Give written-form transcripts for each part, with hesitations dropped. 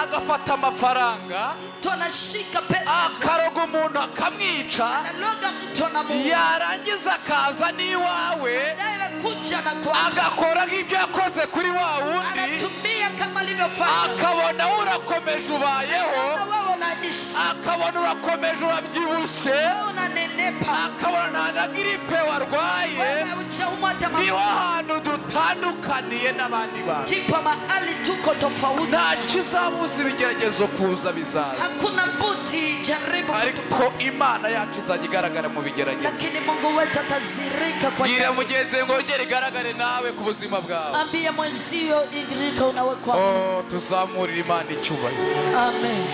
agafata amafaranga akaroga umuntu akamwica yarangiza akaza n'iwawe agakora nk'ibyo yakoze kuri wa wundi akabona urakomeje ubayeho akabona urakomeje urabyibushye akabona na gripe warwaye niho hantu dutandukaniye n'abandi bantu nta kizabuza ibigeragezo kuza bizaza ariko Imana yacu izajya igaragara mu bigeragezo bwira mugenzi ngo ongera igaragare nawe ku buzima bwawe tuzamurira Imana icyubahiro amen.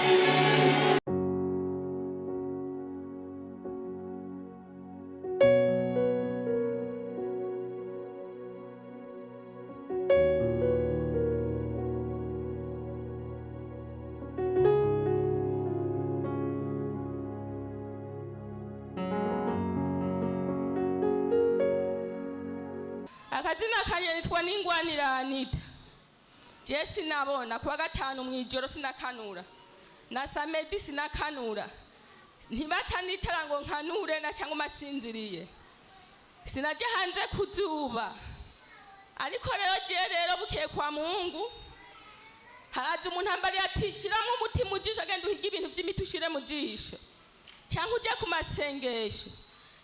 Akazina kanje nitwa Ningwanira Anita. Jesi nabona kuwa gatanu mwijoro sinakanura. Na samedi sinakanura. Ntibatanitara ngo nkanure na cyangwa masinziriye. Sinaje hanze kuzuba. Ariko rero bukeye kwa Mungu. Haraje umuntu ambari ati shiramo umutima ujisho agenda uhiga ibintu by'imiti ushire mu jisho. Cyangwa uje ku masengesho.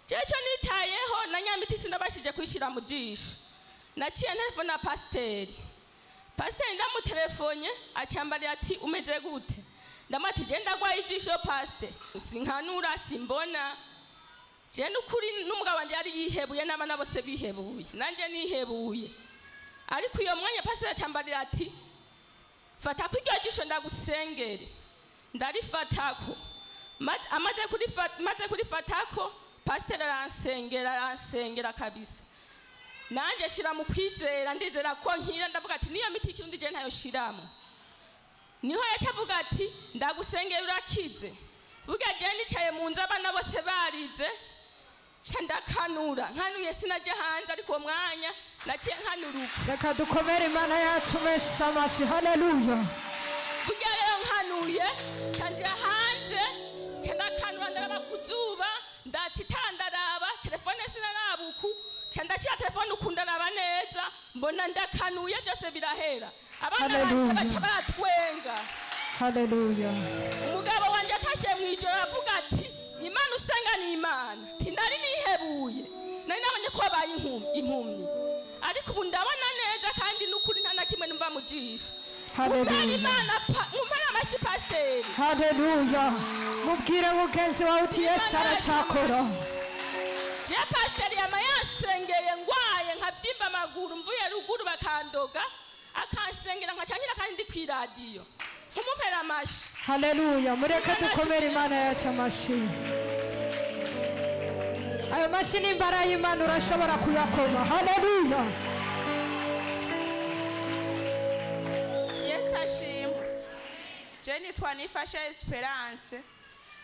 Cyeco nitayeho na nyamiti sinabashije kwishira mu jisho. Naciye telefone na pasiteri ndamutelefone acyambariye ati umeze gute ndamati je ndagwaye ijisho pasiteri sinkanura simbona je n'ukuri n'umugabo wanje yari yihebuye n'abana bose bihebuye nanje nihebuye ariko iyo mwanya pasiteri acyambariye ati fata ku iryo jisho ndagusengere ndarifatako maze kurifatako pasiteri aransengera kabisa nanje shira mu kwizera ndizera ko nkira ndavuga ati niyo miti kirundi je ntayo shiramo niho yacavuga ati ndagusengera urakize buga je nicaye mu nzu abana bose barize nkanuye sinaje hanze ariko mwanya naciye nkanuruka reka dukomere Imana yacu mesha mashi haleluya buga rero nkanuye canje hanze ndakanura ndaraba kuzuba ndatitandara telefone sinarabuku Chandashia telefone ukundaraba neza mbona ndakanuye byose birahera abana bacha baratwenga haleluya umugabo wanje atashe mwijoro avuga ati Imana usenga ni Imana tindari nihebuye nari nabonye ko abaye impumyi ariko ubu ndabona neza kandi n'ukuri nta nakimwe numva mu jisho haleluya Imana umpera amashi pasiteri haleluya mubwire mugenzi wawe uti Yesu aracakora je pasiteri yamayasengeye ngwaye nkavyimba amaguru mvuye ruguru bakandoga akansengera nkacankira kandi ndi kwiradiyo umumpera amashi haleluya mureke dukomere Imana yacu amashi ayo mashi n'imbara y'Imana urashobora kuyakoma haleluya Yesu ashimwe je nitwa Nifasha Esperance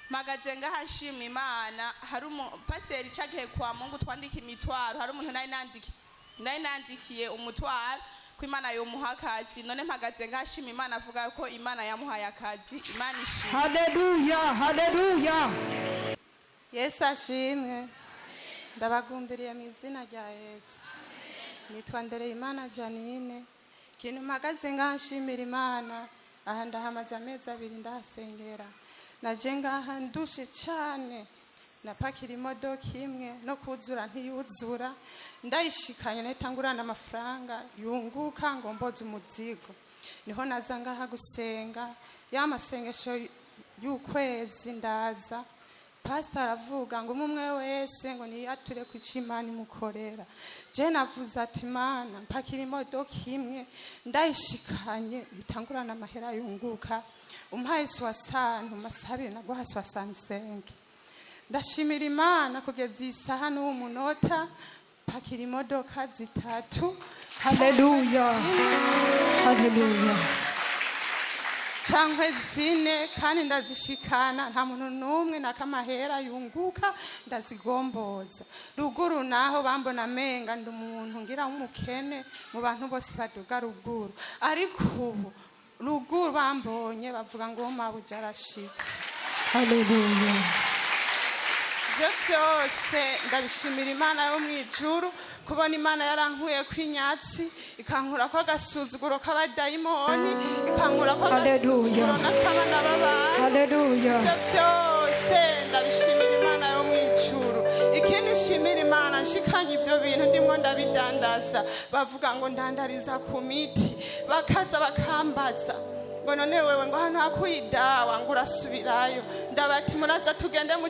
magaze ngaha nshima Imana hari pasiteri cagiye kwa Mungu twandika imitwaro hari umuntu nari nandikiye umutwaro ko Imana yomuha akazi none mpagaze ngaha nshima Imana avuga ko Imana yamuhaye akazi Imana ishimwe haleluya haleluya Yesu ashimwe ndabagumbiriye mu izina rya Yesu nitwa Ndereyimana Janine kintu mpagaze ngaha nshimira Imana aha ndahamaze amezi 2 ndahasengera naje ngaha ndushe cyane napakira imodoka imwe no kuzura ntiyuzura ndayishikanye netangurana amafaranga yunguka ngo mboze umuzigo niho naza ngaha gusenga y'amasengesho y'ukwezi ndaza pastor aravuga ngo umwe wese ngo niyature ku Imana imukorera je navuze ati Imana mpakira imodoka imwe ndayishikanye bitangurana amahera yunguka umpaye 60 umasabire naguha 65 ndashimira Imana kugeza isaha n'umunota pakira imodoka 3 haleluya haleluya cyangwa 4 kandi ndazishikana nta muntu numwe nakamahera yunguka ndazigomboza ruguru naho bambona menga ndi umuntu ngira umukene mu bantu bose baduga ruguru ariko ubu ruguru bambonye bavuga ngo mabuja arashitse. Haleluya. Ibyo byose ndabishimira Imana yo mu ijuru kubona Imana yarankuye kw'inyatsi ikankura ko agasuzuguro k'abadayimoni ikankura ko agasuzuguro n'akabana b'abantu. Haleluya. Ibyo byose ndabishimira Imana yo mu ijuru. Ikindi nshimira Imana nshikanye ibyo bintu ndimo ndabidandaza bavuga ngo ndandariza ku miti bakaza bakambaza ngo none wewe ngo hano hakuyidawa ngo urasubirayo ndabati muraza tugende mu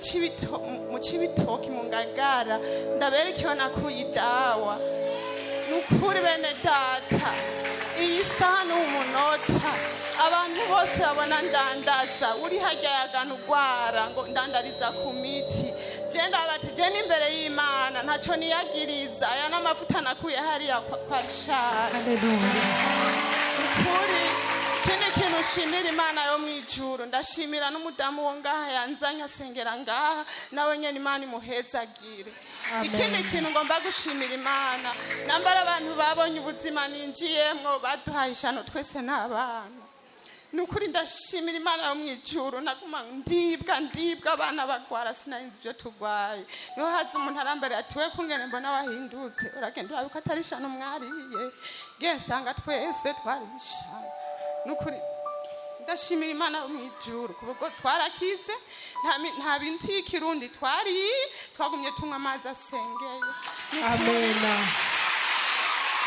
cibitoki mu Ngagara ndabereke yo nakuyidawa nukuri bene data iyi saha n'umunota abantu bose babona ndandaza uri hajya yagana ugwara ngo ndandariza ku miti je ndabati je n'imbere y'Imana ntacyo niyagiriza aya n'amavuta nakuye hariya kwa Richard. Haleluya. Ukuri kene kintu nshimira Imana yo mu ijuru ndashimira n'umudamu wo ngaha yanzanye asengera ngaha nawe nyene Imana imuhezagire. Ikindi kintu ngomba gushimira Imana nambara abantu babonye ubuzima ninjiyemwo baduhaye ishano twese n'abana. Nukuri ndashimira Imana yo mu ijuru naguma ndibwa abana bagwara sinarinzi ibyo tugwaye. Niho haza umuntu arambere ati we kungene mbona wahindutse uragenda urabe ko atari ishano mwariye gesanga twese twarishana. Nukuri ndashimira Imana yo mu ijuru kuko twarakize nta bintu y'ikirundi twagumye tunywa amazi asengeye. Amen.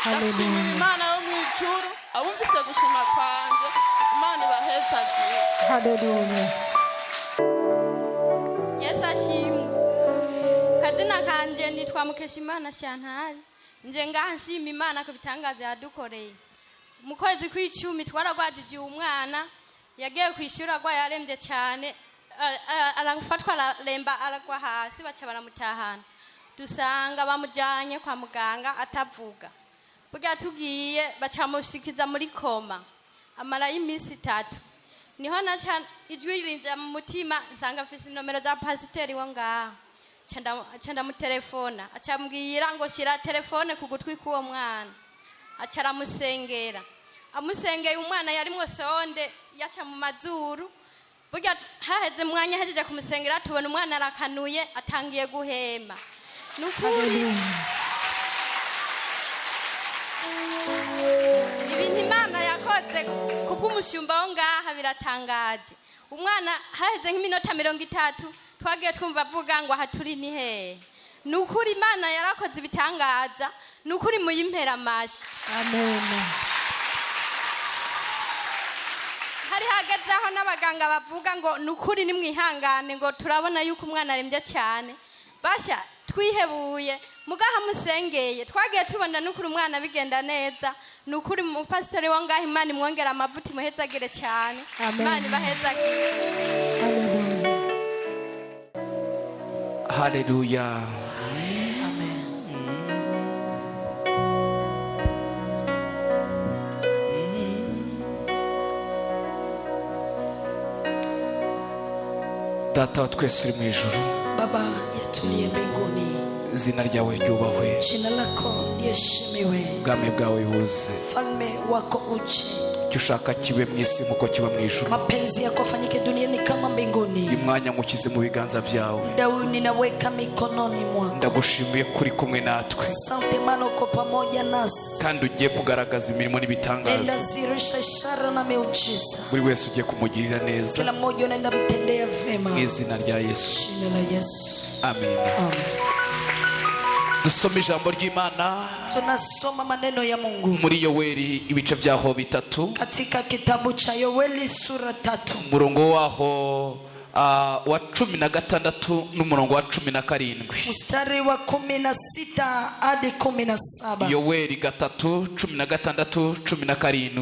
Ndashimira Imana yo mu ijuru abumvise gushima kwanje Imana ibahezagire. Haleluya. Yesu ashimwe. Kazina kanje nditwa Mukeshimana Shantari. Nje ngaha nshima Imana ko bitangaza yadukoreye. Mu kwezi kw'icumi twaragwajije umwana yagiye kwishura gwa yaremvye cyane arafatwa aremba aragwa hasi baca baramutahana. Dusanga bamujanye kwa muganga atavuga. Burya tugiye bacamushikiza muri koma. Amara y'imisi 3. Niho naca ijwi rinja mu mutima nsanga afise nomero za pasiteri wo ngaha. Canda mu telefona acambwira ngo shira telefone ku gutwi k'uwo mwana. Acara musengera. Amusengeye umwana yarimwo sonde yaca mu mazuru. Burya haheze mwanya hajeje kumusengera tubona umwana arakanuye atangiye guhema. Nukuri ibintu Imana yakoze kubw'umushumba wo ngaha biratangaje. Umwana haheze nk'iminota 30 twagiye twumva avuga ngo haturi ni he. Nukuri Imana yarakoze ibitangaza nukuri muyimpera amashi. Amen. Hari hagazaho n'abaganga bavuga ngo nukuri ni mwihangane ngo turabona yuko umwana arembye cyane. Basha twihebuye mugaha musengeye twagiye tubona nukuri umwana bigenda neza nukuri mu pastor wo ngaha Imana imwongera amavuta imuhezagire cyane. Imana ibahezagire. Haleluya. Amen. Data wa twese uri mu ijuru, Baba yatuliye mbinguni, izina ryawe ryubahwe, jina lako liheshimiwe, ubwami bwawe buze, falme wako uje, icyo ushaka kibe mu isi nk'uko kiba mu ijuru. mapenzi yako afanyike duniani kama mbinguni. Uyu mwanya mukize mu biganza byawe. Muda huu ninaweka mikononi mwako. Ndagushimiye kuri kumwe natwe Asante maana uko pamoja nasi, kandi ugiye kugaragaza imirimo n'ibitangaza. nenda zirisha ishara na miujiza, Buri wese ugiye kumugirira neza kila mmoja unaenda mtendea vema, mu izina rya Yesu. jina la Yesu. Amen. Amen. Dusome ijambo ry'Imana Tunasoma maneno ya Mungu muri Yoweli ibice byaho 3 katika kitabu cha Yoweli sura 3 umurongo waho wa 16 n'umurongo wa 17. mstari wa 16 hadi 17. Yoweli 3:16 17.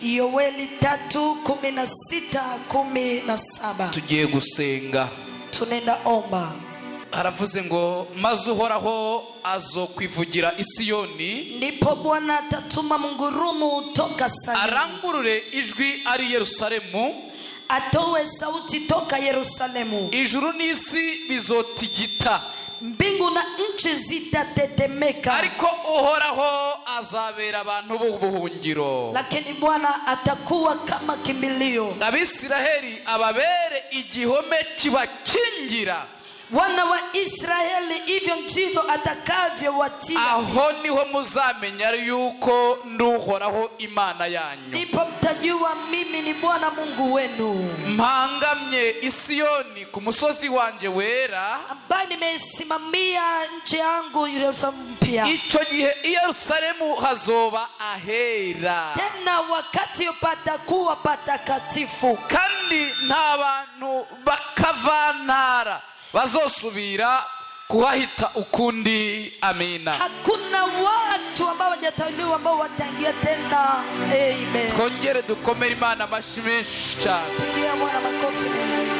Yoweli 3:16 17. Tugiye gusenga. Tunaenda omba. Haravuze ngo maze uhoraho azokwivugira i Siyoni, Ndipo Bwana atatuma mungurumu toka Sayuni, arangurure ijwi ari Yerusalemu, atowe sauti toka Yerusalemu. ijuru n'isi bizotigita, Mbingu na nchi zitatetemeka, ariko uhoraho azabera abantu b'ubuhungiro. lakini Bwana atakuwa kama kimbilio. Abisiraheli ababere igihome kibakingira. Wana wa Israeli hivyo ndivyo atakavyowatia. Aho niho muzamenya yuko nduhoraho Imana yanyu. Ndipo mtajua mimi ni Bwana Mungu wenu, Mpangamye Isiyoni ku musozi wanje wera, ambaye nimesimamia nchi yangu Yerusalemu mpya. icyo gihe i Yerusalemu hazoba ahera, Tena wakati patakuwa patakatifu, kandi nta bantu bakavantara bazosubira kuhahita ukundi. Amina. hakuna watu ambao wajataliwa ambao wataingia tena. Amen. Twongere dukomere Imana amashyi menshi cyane. Pigia Bwana makofi mengi.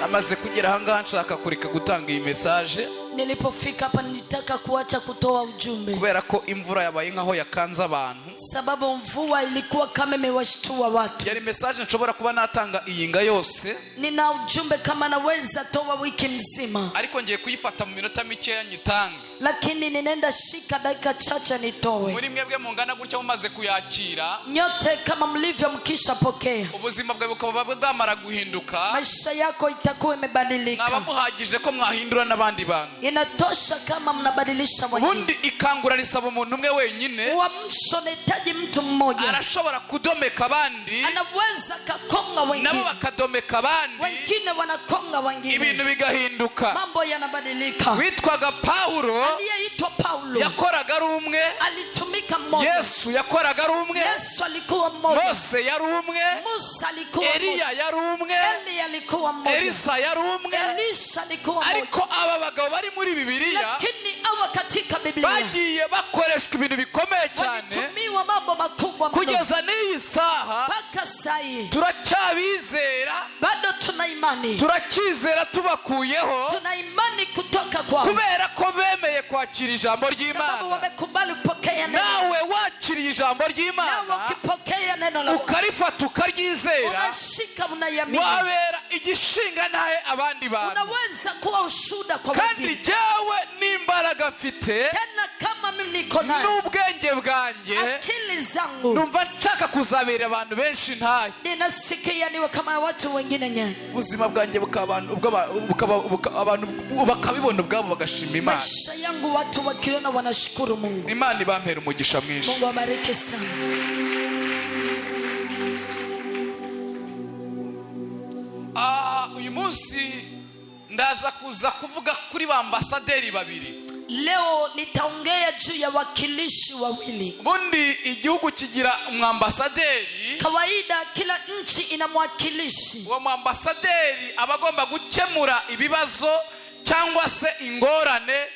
Amaze kugera ahangaha nshaka kureka gutanga iyi message, Nilipofika hapa nilitaka kuacha kutoa ujumbe, kubera ko imvura yabaye nkaho yakanze abantu. sababu mvua ilikuwa kama imewashtua watu. Yari message nshobora kuba natanga iyinga yose, Nina ujumbe kama naweza toa wiki mzima, ariko ngiye kuyifata mu minota mikeya nyitange. lakini ninaenda shika dakika chache nitowe. Muri mwebwe mungana gutya mumaze kuyakira, Nyote kama mlivyo mkishapokea, ubuzima bwawe bukaba bwamara guhinduka, maisha yako itakuwa mwaba imebadilika. muhagije ko mwahindura n'abandi bantu. Inatosha kama mnabadilisha wengine. Ubundi ikangura risaba umuntu umwe wenyine, Uamsho unahitaji mtu mmoja, arashobora kudomeka abandi, anaweza kakonga nabo wengine, bakadomeka abandi, wengine wanakonga ibintu wengine, bigahinduka. mambo yanabadilika. Witwaga Paulo Aliyeitwa Paulo yakoraga ari umwe, alitumika mmoja. Yesu yakoraga ari umwe, Yesu alikuwa mmoja, Mose yari umwe, Musa alikuwa Eliya mmoja, yari umwe, Eli alikuwa mmoja, Elisa yari umwe. Elisha alikuwa mmoja. Ariko aba bagabo bari muri Bibiliya Lakini awa katika Biblia bagiye bakoreshwa ibintu bikomeye cyane, walitumiwa mambo makubwa mno. kugeza n'iyi saha Mpaka sai turacyabizera, bado tuna imani, turacyizera tubakuyeho, tuna imani kutoka kwao, kubera ko bemeye kwakira ijambo sababu ry'Imana. wamekubali kupokea neno. Nawe wakiriye ijambo Na ry'Imana wakipokea neno la Mungu, ukarifata ukaryizera, unashika unayamini, wabera igishinga ntahe abandi bantu. unaweza kuwa ushuhuda kwa Kandi wengine. jyawe n'imbaraga mfite Tena kama mimi niko nayo, n'ubwenge bwanjye, akili zangu, numva nshaka kuzabera abantu benshi ntahe. ninasikia niwe kama watu wengine nye. Ubuzima bwanjye abantu bakabibona ubwabo bagashima Imana. Maisha yangu watu wakiona wanashukuru Mungu. Imana ibampera umugisha mwinshi. Mungu abariki sana. Uyu munsi ndaza kuza kuvuga kuri ba ambasaderi babiri. Leo nitaongea juu ya wakilishi wawili. Bundi igihugu kigira umwambasaderi, Kawaida kila nchi ina mwakilishi. uwo mwambasaderi abagomba gukemura ibibazo cyangwa se ingorane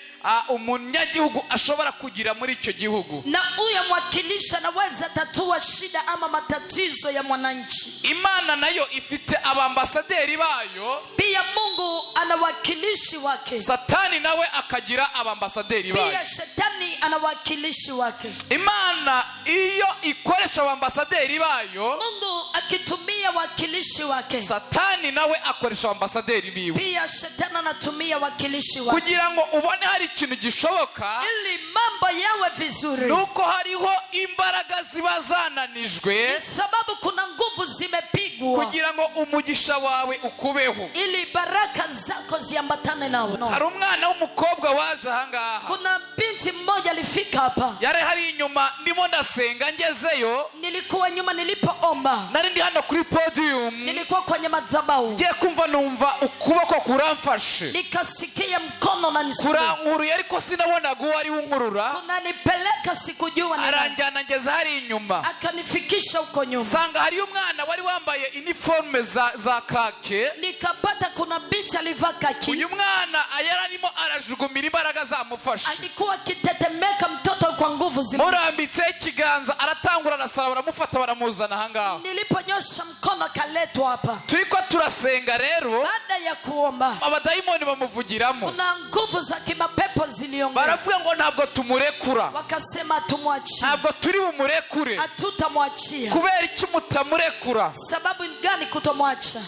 umunyagihugu ashobora kugira muri icyo gihugu. Na huyo mwakilishi anaweza tatua shida ama matatizo ya mwananchi. Imana nayo ifite abambasaderi bayo, Pia Mungu ana wakilishi wake. Satani nawe akagira abambasaderi bayo. Pia shetani ana wakilishi wake. Imana iyo ikoresha abambasaderi bayo, Mungu akitumia wakilishi wake, Satani nawe akoresha abambasaderi biwe, pia shetani anatumia wakilishi wake. kugira ngo ubone hari ikintu gishoboka, Ili mambo yawe vizuri, nuko hariho imbaraga ziba zananijwe, sababu kuna nguvu zimepigwa, kugira ngo umugisha wawe ukubeho. ili baraka zako ziambatane nawe. Hari umwana w'umukobwa waje ahangaha, Kuna binti mmoja alifika hapa, yari hari inyuma ndimo ndasenga, ngezeyo nilikuwa nyuma nilipoomba, nari ndi hano kuri podium, nilikuwa kwenye madhabahu, ngiye kumva numva ukuboko kuramfashe, nikasikia mkono unanisukuma, kurankuruye ariko sinabonaga uwo ari unkurura, unanipeleka, sikujua ni nani. aranjyana ngeze hari inyuma, Akanifikisha huko nyuma, sanga hariyo umwana wari wambaye uniforme za kake. nikapata kuna binti alivaa kaki, Uyu mwana yari arimo arajugumira imbaraga zamufashe, alikuwa akitetemeka, mtoto alikuwa kwa nguvu murambitse ikiganza aratangura arasaba baramufata baramuzana ahangaha. Niliponyosha mkono akaletwa hapa. Turiko turasenga rero Baada ya kuomba abadayimoni bamuvugiramo. kuna nguvu za kimapepo ziliongea. Baravuga ngo ntabwo tumurekura. Wakasema tumwachie. Ntabwo turi bumurekure. Hatutamwachia. Kubera iki mutamurekura? Sababu gani kutomwacha?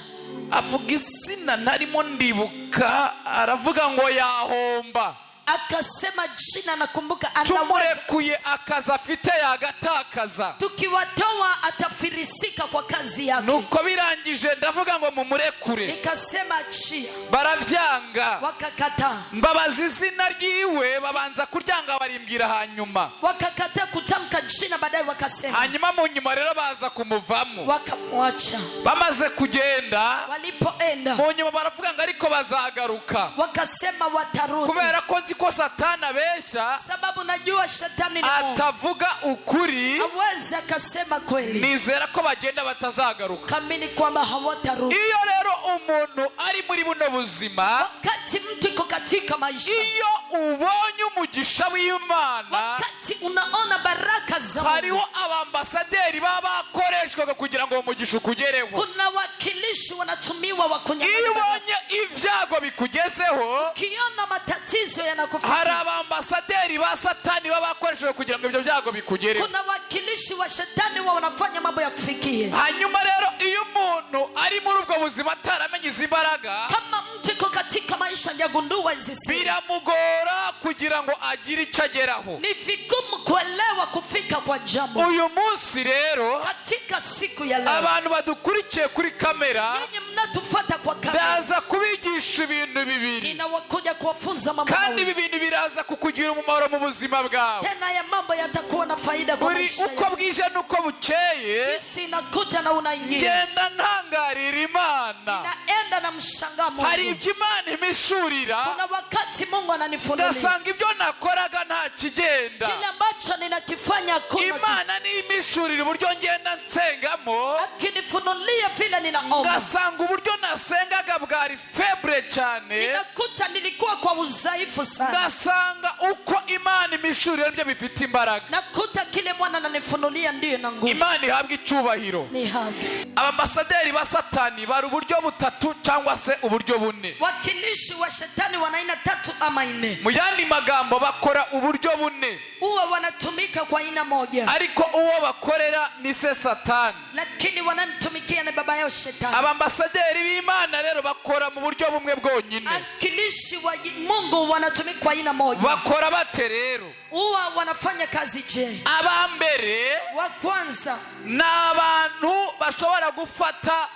Avuga izina ntarimo ndibuka aravuga ngo yahomba. Akasema jina nakumbuka anaweza. Tumurekuye akaza afite yagatakaza. Tukiwatoa atafirisika kwa kazi yake. Nuko birangije ndavuga ngo mumurekure. Nikasema achia. Baravyanga. Wakakataa. Mbabazi izina ryiwe babanza kuryanga barimbwira hanyuma. Wakakataa kutamka jina baadaye wakasema. Hanyuma mu nyuma rero baza kumuvamo. Wakamwacha. Bamaze kugenda. Walipoenda. Mu nyuma baravuga ngo ariko bazagaruka. Wakasema watarudi. Kubera ko ko Satani abesha. Sababu najua shetani ni Mungu. Atavuga ukuri. Hawezi akasema kweli. Nizera ko bagenda batazagaruka. Kamini kwamba hawatarudi. Iyo rero umuntu ari muri buno buzima. Wakati mtu iko katika maisha. Iyo ubonye umugisha w'Imana. Wakati unaona baraka za Mungu. Hariho abambasaderi baba bakoreshwa kugira ngo umugisha ukugereho. Kuna wakilishi wanatumiwa wakunyang'anya. Iyo ubonye ibyago bikugezeho. Ukiona matatizo yanakufikia. Hari abambasaderi ba Satani baba bakoreshwa kugira ngo ibyo byago bikugereho. Kuna wakilishi wa shetani wanafanya mambo ya kufikie. Hanyuma rero iyo umuntu ari muri ubwo buzima ataramenye izi mbaraga. Kama mtu iko katika maisha hajagundua hizi siri. Biramugora kugira ngo agire icyo ageraho. Ni vigumu kuelewa kufika kwa jambo. Uyu munsi rero katika siku ya leo abantu badukurikiye kuri kamera. Nyinyi mnatufuata kwa kamera. Ndaza kubigisha ibintu bibiri. Ninawakuja kuwafunza mambo kandi mawili. ibi bintu biraza kukugira umumaro mu buzima bwawe. Tena ya mambo yatakuwa na faida kwa maisha yako. Uko bwije nuko bukeye. Sisi nakuja na unaingia. Genda ntangarira Imana. Naenda na mshangao Mungu. Hari ibyo Imana imishurira. Kuna wakati Mungu ananifunulia. Ngasanga ibyo nakoraga nta kigenda. Kile ambacho ninakifanya kuna. Imana ni imishurira uburyo ngenda nsengamo. Akinifunulia vile ninaomba. Ngasanga uburyo nasengaga bwari faible cyane. Ninakuta nilikuwa kwa udhaifu sana. Ngasanga uko Imana imishurira byo bifite imbaraga. Nakuta kile Bwana ananifunulia ndiyo na nguvu. Imana ihabwa icyubahiro. Ni hambe. Abambasaderi ba Satani bari uburyo butatu cyangwa se uburyo bune. Wakilishi wa shetani wana aina 3 ama 4. Mu yandi magambo bakora uburyo bune. Uwa wanatumika kwa aina moja. Ariko uwo bakorera ni se Satani. Lakini wanamtumikia na baba yao shetani. Abambasaderi b'Imana rero bakora mu buryo bumwe bwonyine. Wakilishi wa Mungu wanatumika kwa aina moja. Bakora bate rero? Uwa wanafanya kazi je? Abambere wa kwanza n'abantu bashobora gufata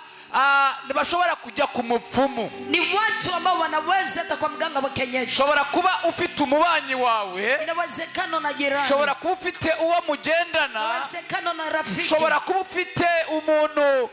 bashobora kujya ku mupfumu. Ni watu ambao wanaweza hata kwa mganga wa kienyeji. Shobora kuba ufite umubanyi wawe. Inawezekano na jirani. Shobora kuba ufite uwo mugendana. Inawezekano na rafiki. Shobora kuba ufite umuntu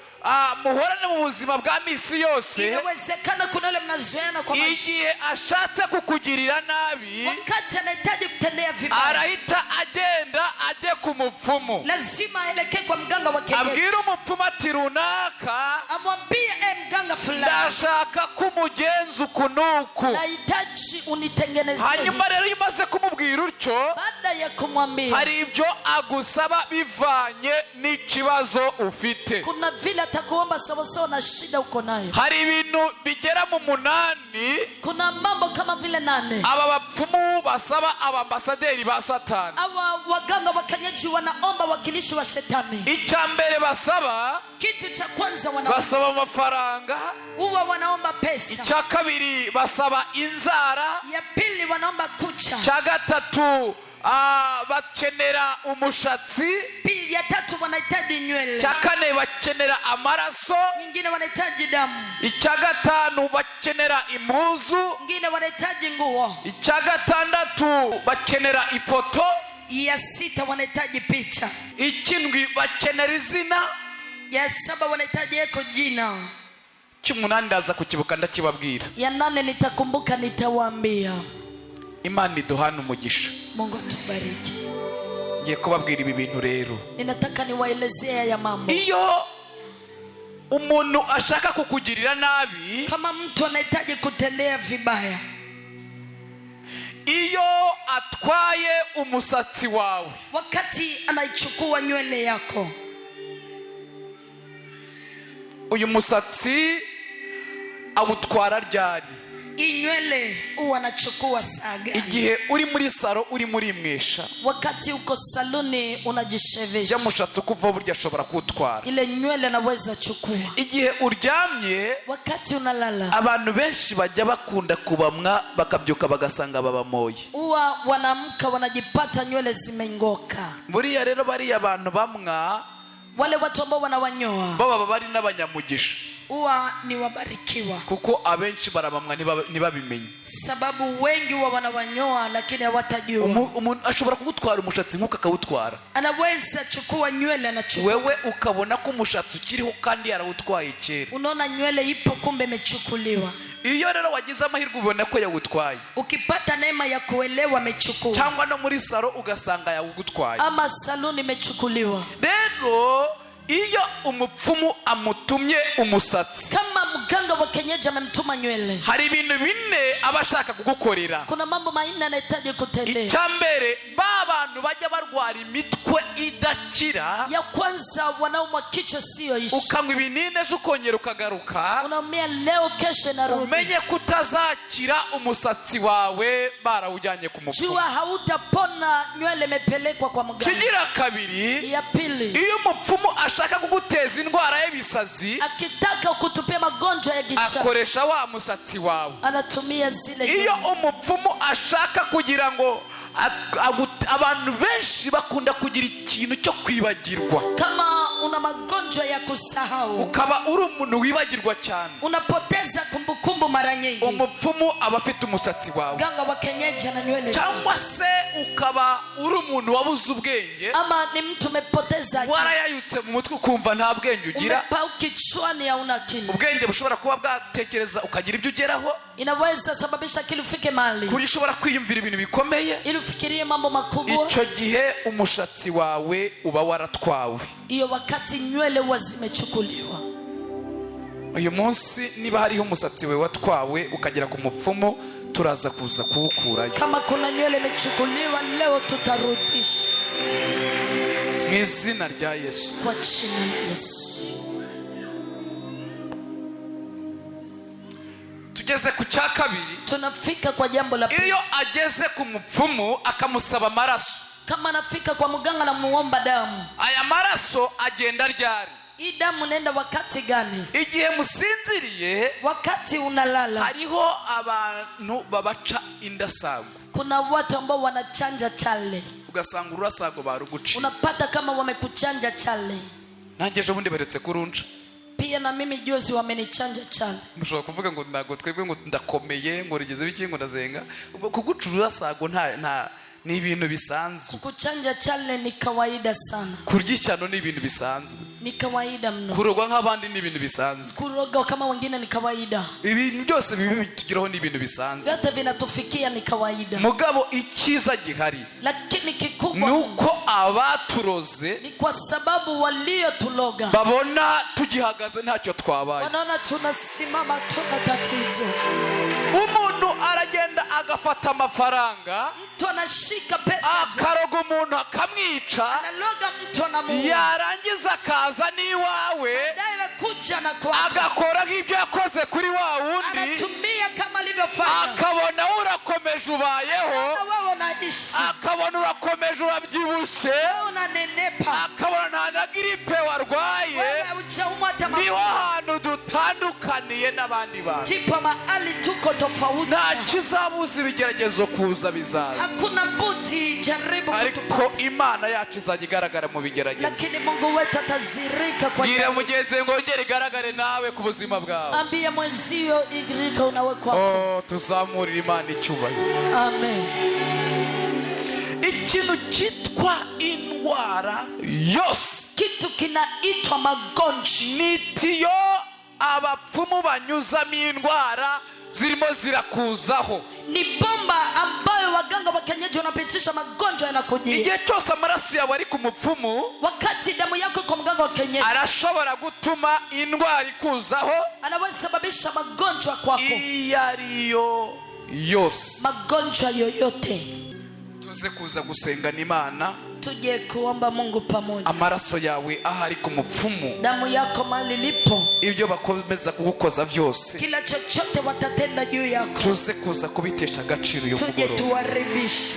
muhorana mu buzima bwa misi yose. Inawezekana kuna yule mnazoeana kwa maisha. Igihe ashatse kukugirira nabi. Wakati anahitaji kutendea vibaya. Arahita agenda ajye ku mupfumu. Lazima aelekee kwa mganga wa kienyeji. Abwira umupfumu ati runaka. Amwambie mganga fulani. Ndashaka kumugenza ukunuku. Nahitaji unitengenezee. Hanyuma rero umaze kumubwira utyo. Baada ya kumwambia. Hari ibyo agusaba bivanye n'ikibazo ufite. Kuna vile atakuomba sawasawa na shida uko nayo. Hari ibintu bigera mu 8. Kuna mambo kama vile 8. Aba bapfumu basaba abambasaderi ba Satani. Awa waganga wa kienyeji wanaomba wakilishi wa shetani. Icyambere basaba. Kitu cha kwanza wanaomba. Basaba amafaranga. Uwa wanaomba pesa. Icya kabiri basaba inzara. Ya pili wanaomba kucha. Cya gatatu bakenera umushatsi. Ya tatu wanahitaji nywele. Cya kane bakenera amaraso. Nyingine wanahitaji damu. Icya gatanu bakenera impuzu. Nyingine wanahitaji nguo. Icya gatandatu bakenera ifoto. Ya 6 wanahitaji picha. Ikindwi bakenera izina. Ya 7 wanahitaji eko jina. Cy'umunani ndaza kukibuka ndakibabwira. Ya 8 nitakumbuka nitawaambia. Imana iduhana umugisha. Mungu atubariki. Ngiye kubabwira ibi bintu rero. Ninataka niwaelezea ya mambo. Iyo umuntu ashaka kukugirira nabi. Kama mtu anahitaji kutendea vibaya. iyo atwaye umusatsi wawe, wakati anaichukua nywele yako, uyu musatsi awutwara ryari? nywele huwa anachukua saa gani? Igihe uri muri saro uri muri mwesha, wakati uko saluni unajishevesha, mushatsi kuva burya ashobora kutwara ile nywele anaweza chukua. Igihe uryamye, wakati unalala, abantu benshi bajya bakunda kubamwa bakabyuka bagasanga babamoye, huwa wanamka wanajipata nywele zimengoka. buriya rero bariya abantu bamwa, wale watu ambao wanawanyoa baba bari n'abanyamugisha, huwa ni wabarikiwa, kuko abenshi barabamwa ntibabimenye. sababu wengi huwa wanawanyoa lakini hawatajua. Umuntu ashobora kugutwara umushatsi nkuko akawutwara, anaweza chukua nywele anachukua, wewe ukabona ko umushatsi ukiriho kandi yarawutwaye kera. unaona nywele ipo kumbe imechukuliwa. Iyo rero wagize amahirwe ubona ko yawutwaye, ukipata neema ya kuelewa amechukua, cyangwa no muri saro ugasanga yawugutwaye, ama saluni imechukuliwa. rero iyo umupfumu amutumye umusatsi, kama mganga wa kienyeji amemtuma nywele, hari ibintu bine aba ashaka kugukorera. kuna mambo manne anahitaji kutendea. Icyambere, bantu bajya barwara imitwe idakira, ya kwanza wanaumwa kichwa sio ishi, ukanywa ibinini ejo ukongera ukagaruka, unaumia leo kesho inarudi, umenye kutazakira umusatsi wawe barawujyanye ku mupfumu. jua hautapona, nywele imepelekwa kwa mganga. Kigira kabiri, ya pili, iyo umupfumu ashaka kuguteza indwara y'ebisazi, akitaka kutupia magonjwa ya gisha, akoresha wa musatsi wawe. anatumia zile. Iyo umupfumu ashaka kugira ngo abantu benshi bakunda kugira ikintu cyo kwibagirwa, kama una magonjwa ya kusahau, ukaba uri umuntu wibagirwa cyane, unapoteza kumbukumbu mara nyingi, umupfumu aba afite umusatsi wawe. ganga wa kienyeji ana nywele. Cyangwa se ukaba uri umuntu wabuze ubwenge, ama ni mtu umepoteza akili, warayayutse mu mutwe ukumva nta bwenge ugira, umepau kichwani hauna akili. ubwenge bushobora kuba bwatekereza ukagira ibyo ugeraho, inaweza sababisha akili ufike mahali kuburyo ushobora kwiyumvira ibintu bikomeye, ili ufikirie mambo makubwa. icyo gihe umushatsi wawe uba waratwawe. Iyo wakati nywele huwa zimechukuliwa. Uyu munsi niba hariho umusatsi we watwawe ukagera ku mupfumu, turaza kuza kuwukurayo. Kama kuna nywele imechukuliwa leo tutarudisha mu izina rya Yesu. kwa jina la Yesu. Tugeze ku cya kabiri, tunafika kwa jambo la pili. iyo ageze ku mupfumu akamusaba amaraso, kama anafika kwa mganga na muomba damu, aya maraso agenda ryari? hii damu nenda wakati gani? Igihe musinziriye, wakati unalala. hariho abantu babaca indasago, kuna watu ambao wanachanja chale, ugasanga urasago baruguci. unapata kama wamekuchanja chale. Nanjye ejo bundi beretse kurunca, pia na mimi juzi wamenichanja chale. mushobora kuvuga ngo ntago twebwe ngo ndakomeye ngo rigeze biki ngo ndazenga, kugucura urasago nta ni ibintu bisanzwe. Kuchanja chale ni kawaida sana. Kurya icyano ni ibintu bisanzwe. Ni kawaida mno. Kurogwa nk'abandi ni ibintu bisanzwe. Kuroga kama wengine ni kawaida. Ibintu byose bibi bitugiraho ni ibintu bisanzwe. Yote vinatufikia ni kawaida. Mugabo ikiza gihari, lakini kikubwa nuko abaturoze ni kwa sababu waliotuloga babona tugihagaze ntacyo twabaye, wanaona tunasimama tuna tatizo. Umuntu aragenda agafata amafaranga, mtu anashika pesa akaroga umuntu akamwica, analoga mtu anamuua, yarangiza akaza n'iwawe kuja na kwa agakora nk'ibyo yakoze kuri wa wundi, anatumia kama alivyofanya, akabona urakomeje ubayeho, akabona urakomeje urabyibushye, akabona nta na gripe warwaye. Niho hantu dutandukaniye n'abandi bantu. Nta kizabuza ibigeragezo kuza bizaza, hakuna buti jaribu ariko Imana yacu izajya igaragara mu bigeragezo. Lakini Mungu wetu atazirika kwa Gira mugenzi ngo ngere igaragare nawe ku buzima bwawe. Ambia mwenzio igirika unawe kwako. Tuzamurira Imana icyubahiro. Amen. Ikintu kitwa indwara yose, kitu kinaitwa magonjwa, nitiyo abapfumu banyuzamo indwara zirimo zirakuzaho. Ni bomba ambayo waganga wa kienyeji wanapitisha magonjwa yanakujia. Igihe cyose amaraso yawe ari ku mupfumu, wakati damu yako kwa mganga wa kienyeji, arashobora gutuma indwara ikuzaho, anaweza sababisha magonjwa kwako. iyo ariyo yose, magonjwa yoyote, tuze kuza gusengana Imana. tuje kuomba Mungu pamoja. Amaraso yawe ahari ku mupfumu, Damu yako mahali lipo, ibyo bakomeza kugukoza byose, kila chochote watatenda juu yako, tuze kuza kubitesha agaciro yo tuje mugoroba tuwaribishe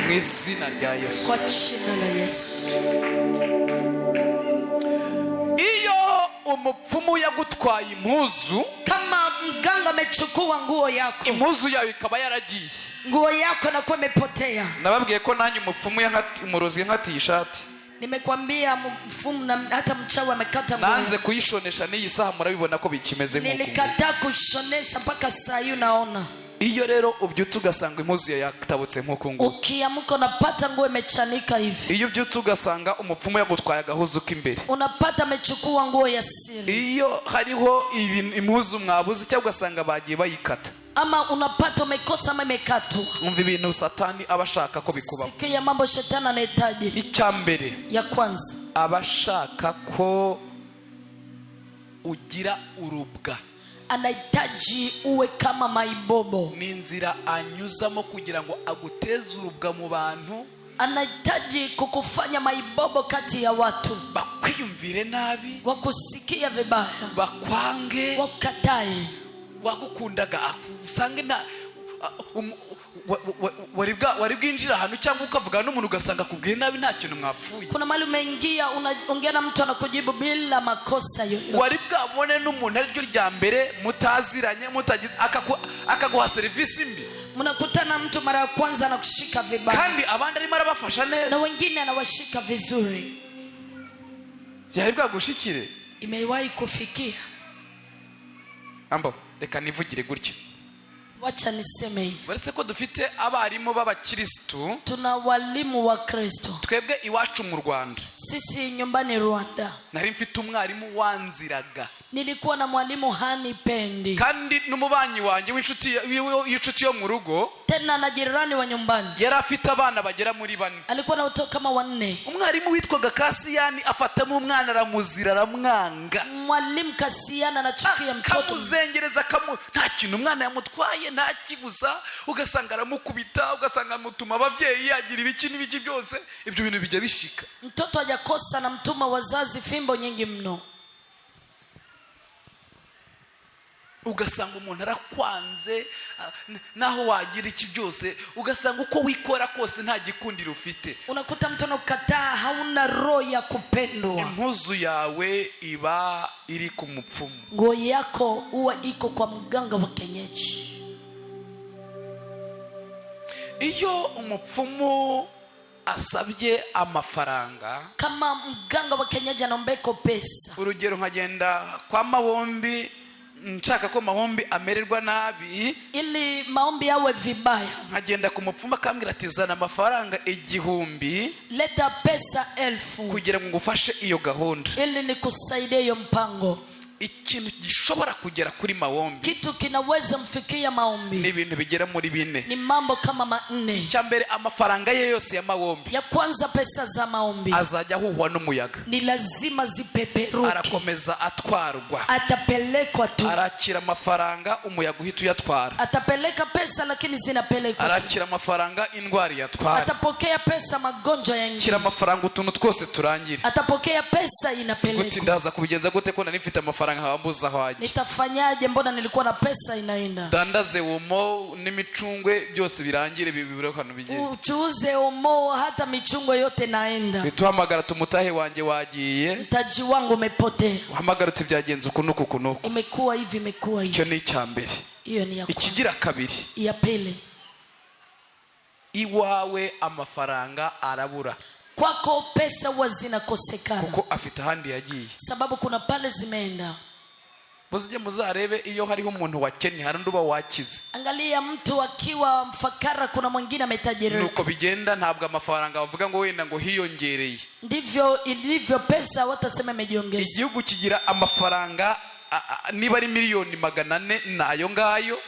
mu izina rya Yesu. kwa jina la Yesu. Iyo umupfumu yagutwaye impuzu, Kama mganga amechukua nguo yako, impuzu yawe ikaba yaragiye, nguo yako inakuwa imepotea. nababwiye ko nanjye umupfumu umurozi yankatiye ishati, Nimekwambia mfumu na hata mchawi amekata nguo. nanze kuyishonesha n'iyi saha murabibona ko bikimeze nk'uko. Nilikataa kushonesha mpaka saa hii unaona. Iyo rero ubyutse ugasanga impuzu yatabutse nk'uko nguko, Ukiamka unapata nguo imechanika hivi. iyo ubyutse ugasanga umupfumu yagutwaye agahuzu k'imbere, Unapata amechukua nguo ya siri. iyo hariho impuzu mwabuze cyangwa ugasanga bagiye bayikata, Ama unapata umekosa ama imekatwa. umva ibintu Satani aba ashaka ko bikubaho. Sikia mambo shetani anahitaji. Icya mbere, Ya kwanza, aba ashaka ko ugira urubwa, anahitaji uwe kama maibobo. ni inzira anyuzamo kugira ngo aguteze urubwa mu bantu, Anahitaji kukufanya maibobo kati ya watu, bakwiyumvire nabi, wakusikia vibaya, bakwange, wakatae. wagukundaga usange na wari bwinjira ahantu cyangwa ukavuga n'umuntu ugasanga kubwiye nabi nta kintu mwapfuye. Kuna mali umeingia unaongea na mtu anakujibu bila makosa yoyote. Wari bwabone n'umuntu ariryo rya mbere mutaziranye mutagize akaguha serivisi mbi, Mnakutana mtu mara ya kwanza anakushika vibaya, kandi abandi arimo arabafasha na neza. wengine anawashika vizuri. Byari bwagushikire Imewahi kufikia? ambo, reka nivugire gutyo, Wacha niseme hivi, baretse ko dufite abarimu b'abakristu, tuna walimu wa Kristo. twebwe iwacu mu Rwanda. Sisi nyumbani Rwanda, Nari mfite umwarimu wanziraga, nilikuwa na mwalimu hanipendi, kandi n'umubanyi wanjye w'inshuti yo mu rugo, tena na jirani wa nyumbani. yari afite abana bagera muri 4. Alikuwa na watoto kama 4. Umwarimu witwaga Kasiyani afatamo umwana aramuzira, aramwanga, Mwalimu Kasiana anachukia mtoto, kamuzengereza nta kintu umwana yamutwaye, nta kiguza, ugasanga aramukubita, ugasanga amutuma ababyeyi yagira ibiki n'ibiki byose. Ibyo bintu bijya bishika. mtoto hajakosa na mtuma wazazi fimbo nyingi mno. Ugasanga umuntu arakwanze, naho wagira iki byose, ugasanga uko wikora kose nta gikundiro ufite. Unakuta mtu anakukataa, hauna roho ya kupendwa. Impuzu yawe iba iri ku mupfumu, Nguo yako huwa iko kwa mganga wa kienyeji. iyo umupfumu asabye amafaranga, Kama mganga wa kienyeji anaombeko pesa, urugero nkagenda kwa Mahombi nshaka ko Mahombi amererwa nabi, ili maombi yawe vibaya, nkagenda ku mupfumu akambwira ati zana amafaranga 1000 leta pesa 1000 kugira ngo ngufashe iyo gahunda, ili nikusaidie hiyo mpango. ikintu gishobora kugera kuri Mahombi, Kitu kinaweza mfikia maombi ni ibintu bigera muri 4. ni mambo kama 4. Cyambere, amafaranga ye yose ya Mahombi Ya kwanza, pesa za maombi azajya ahuhwa n'umuyaga, ni lazima zipeperuke, arakomeza atwarwa, atapelekwa tu. arakira amafaranga umuyaga uhita uyatwara, Atapeleka pesa lakini zinapelekwa tu. arakira amafaranga indwara yatwara, Atapokea pesa magonjwa kira yaingia, amafaranga utuntu twose turangire. atapokea pesa Guti inapelekwa. ndaza kubigenza gute ko nari mfite amafaranga habambuza haje, Nitafanyaje? Mbona nilikuwa na pesa inaenda? dandaze umo n'imicungwe byose birangire bibiro hano bigire, Uchuuze umo, hata michungo yote naenda. bituhamagara tumutahe wanje wagiye, Mtaji wangu umepotea, uhamagara uti byagenze ukunuku kunuku. imekuwa hivi, imekuwa hivi. Icyo ni icyambere. Hiyo ni ya kwanza. Ikigira kabiri, Ya pili, iwawe amafaranga arabura, kwako pesa huwa zinakosekana kuko afite ahandi yagiye. sababu kuna pale zimeenda. Muzije muzarebe iyo hariho umuntu wakennye hari nduba wakize, Angalia mtu akiwa mfakara, kuna mwingine ametajirika. nuko bigenda. Ntabwo amafaranga bavuga ngo wenda ngo hiyongereye, Ndivyo ilivyo, pesa watasema imejiongeza. igihugu kigira amafaranga niba ari miliyoni 400 nayo ngayo,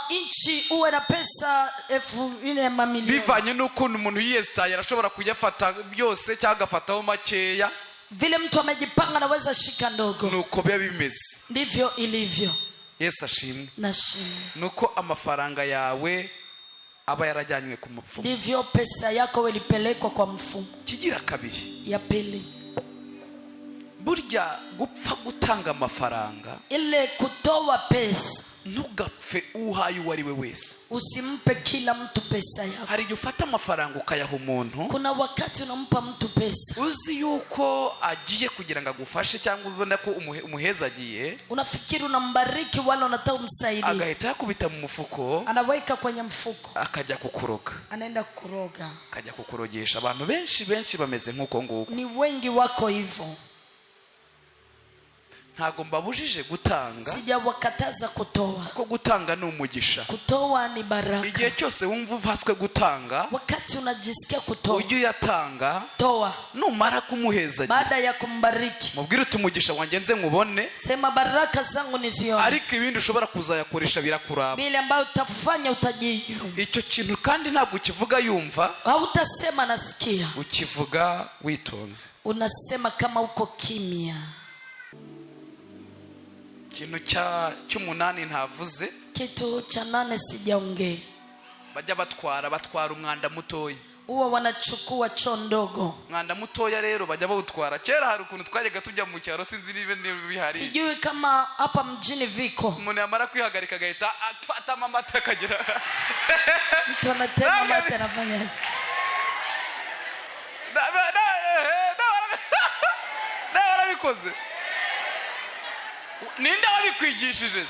Inchi uwe na pesa 4,000 mamilioni, bivanye n'ukuntu umuntu yiyesitaye arashobora kuyafata byose cyangwa agafataho makeya. vile mtu amejipanga naweza shika ndogo. Nuko biba bimeze. Ndivyo ilivyo. Yesu ashimwe. Nashimwe. Nuko amafaranga yawe aba yarajyanywe ku mupfumu. Ndivyo pesa yako ilipelekwa kwa mfumu. Kigira kabiri. Ya pili. Burya gupfa gutanga amafaranga. Ile kutoa pesa. Ntugapfe uhaye uwari we wese. Usimpe kila mtu pesa yako. Hari igihe ufata amafaranga ukayaha umuntu. Kuna wakati unampa mtu pesa. Uzi yuko agiye kugira ngo agufashe cyangwa ubona ko umuheza agiye. Unafikiri unambariki wala unataka umsaidie. Agahita yakubita mu mufuko. Anaweka kwenye mfuko. Akajya kukuroga. Anaenda kuroga. Akajya kukurogesha. Abantu benshi bameze nkuko nguko. Ni wengi wako hivyo. Ntago mbabujije gutanga. Sijawakataza kutoa. Ko gutanga ni umugisha. Kutoa ni baraka. Igihe cyose wumva uvaswe gutanga, wakati unajisikia kutoa, ujye yatanga, toa. Numara kumuheza baada ya kumbariki, mubwire utumugisha wanjye nze nkubone, sema baraka zangu nizione. Ariko ibindi ushobora kuzayakoresha birakuraba. Bile ambayo utafanya utajiyo. Icyo kintu kandi ntabwo ukivuga yumva. Hautasema nasikia. Ukivuga witonze. Unasema kama uko kimya. Kintu cy'umunani ntavuze. Kitu cha 8 sijaongea. Bajya batwara umwanda mutoya. Uwa wanachukua choo ndogo. Umwanda mutoya rero bajya bawutwara. Kera hari ukuntu twajyaga tujya mu cyaro sinzi niba bihari. Sijui kama hapa mjini viko. Umuntu yamara kwihagarika agahita atama amata akagira. Mtu anatema amata anafanya. Warabikoze. Ninde wabikwigishije?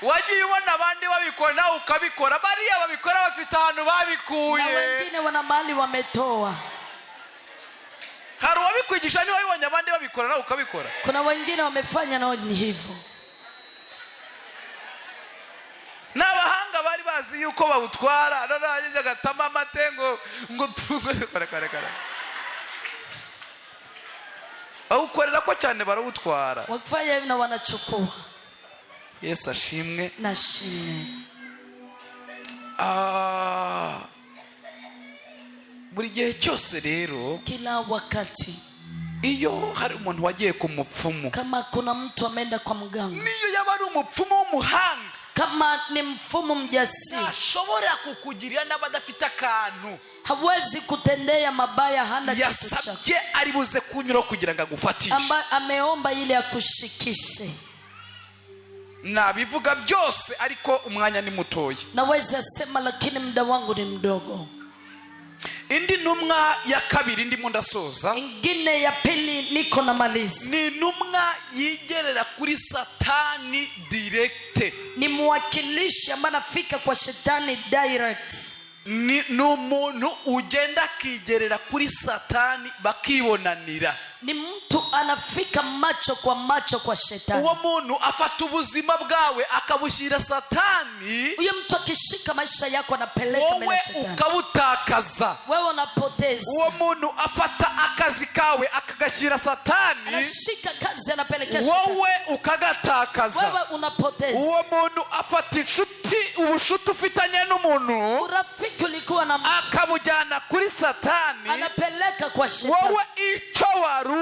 Wagiye ubona abandi babikora nawe ukabikora. Bariya babikora bafite ahantu babikuye. Na wengine wana mali wametoa. Hari wabikwigisha ni wabibonye abandi babikora nawe ukabikora. Kuna wengine wamefanya nao ni hivyo. N'abahanga bari bazi yuko bawutwara. None yagize gatama amatengo ngo kare. Bawukorera ko cyane barawutwara. Wakifanya hivi na wanachukua. Yesu ashimwe. Nashimwe. Buri gihe cyose rero, kila wakati, iyo hari umuntu wagiye ku mupfumu, kama kuna mtu ameenda kwa mganga, niyo yaba ari umupfumu w'umuhanga, kama ni mfumu mjasiri, ashobora kukugirira n'abadafite akantu, hawezi kutendea mabaya, hana kitu chako, yasabye ari buze kunyura kugira ngo agufatishe, ameomba ili akushikishe. Nabivuga byose ariko umwanya ni mutoya. Naweza sema lakini muda wangu ni mdogo. Indi numwa ya kabiri ndimo ndasoza. Ingine ya pili niko na malizi. Ni numwa yigerera kuri Satani direct. Ni mwakilishi ambaye anafika kwa Shetani direct. Ni umuntu ugenda kigerera kuri Satani bakibonanira. Ni mtu anafika macho kwa Shetani. Uwo muntu afata ubuzima bwawe akabushyira Satani. Uyo mtu akishika maisha yako anapeleka mbele ya Shetani. Ukabutakaza. Wewe unapoteza. Uwo muntu afata akazi kawe akagashyira Satani. Anashika kazi anapelekea Shetani. Wowe ukagatakaza. Wewe unapoteza. Uwo muntu afata inshuti, ubushuti ufitanye n'umuntu, urafiki ulikuwa na mtu, akabujyana kuri Satani. Anapeleka kwa Shetani. Wowe icyo warufite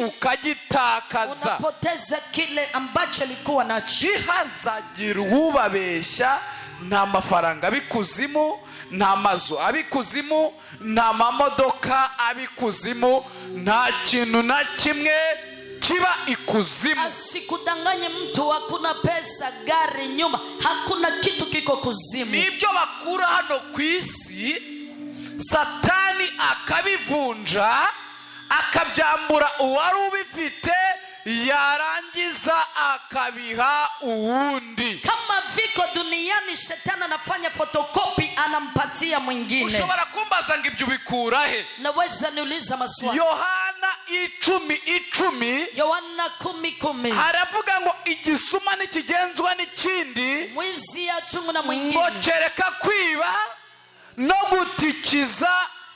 ukagitakaza. Unapoteza kile ambacho ulikuwa nacho. Ntihazagira ubabeshya. Nta mafaranga abikuzimu, nta mazu abikuzimu, nta mamodoka abikuzimu, nta kintu na kimwe kiba ikuzimu. Asikudanganye mtu, hakuna pesa, gari, nyumba, hakuna kitu kiko kuzimu. Nibyo bakura hano ku isi, Satani akabivunja, akabyambura uwari ubifite, yarangiza akabiha uwundi. Kama viko duniani Shetani anafanya fotokopi anampatia mwingine. Ushobora kumbaza ngo ibyo bikura he? Naweza niuliza maswali. Yohana 10:10. Yohana 10:10. Haravuga ngo igisuma nikigenzwa n'ikindi, mwizi achungu na mwingine, ngo kereka kwiba no gutikiza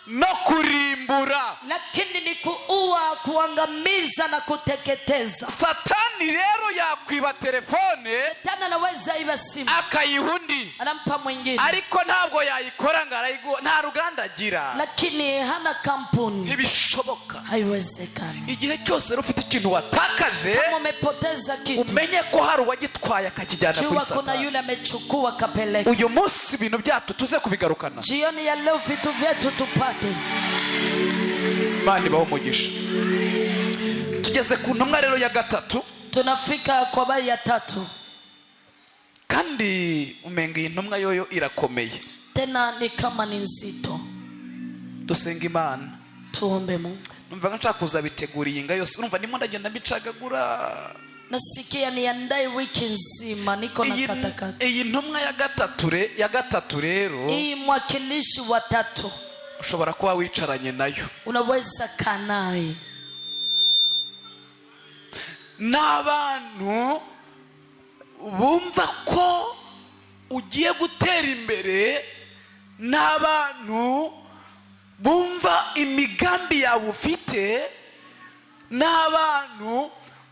no kurimbura, lakini ni kuua, kuangamiza na kuteketeza. Satani rero yakwiba telefone, Shetani anaweza iba simu akayihundi, anampa mwingine, ariko ntabwo yayikora ngo arayiguha, nta ruganda agira, lakini hana kampuni. ntibishoboka. Haiwezekani. Igihe cyose ufite ikintu watakaje, Kama umepoteza kitu, umenye ko hari uwagitwaye akakijyana kuri jua kuna Satani. yule amechukua kapeleka. Uyu munsi ibintu byacu tuze kubigarukana. Jioni ya leo vitu vyetu tupate. Bandi baho umugisha. Tugeze ku ntumwa rero ya gatatu. Tunafika kwa habari ya tatu. Kandi umenga iyi ntumwa yoyo irakomeye. Tena ni kama ni nzito. Dusenga Imana. Tuombe Mungu. Numva nshaka kuzabitegura iyi nga yose. Urumva ndimo ndagenda mbicagagura. Nasikia niandae wiki nzima, niko na katakata. Iyi ntumwa ya gatatu rero. Hii mwakilishi wa tatu. Ushobora kuba wicaranye nayo. Unaweza kanai. N'abantu bumva ko ugiye gutera imbere, n'abantu bumva imigambi yawe ufite, n'abantu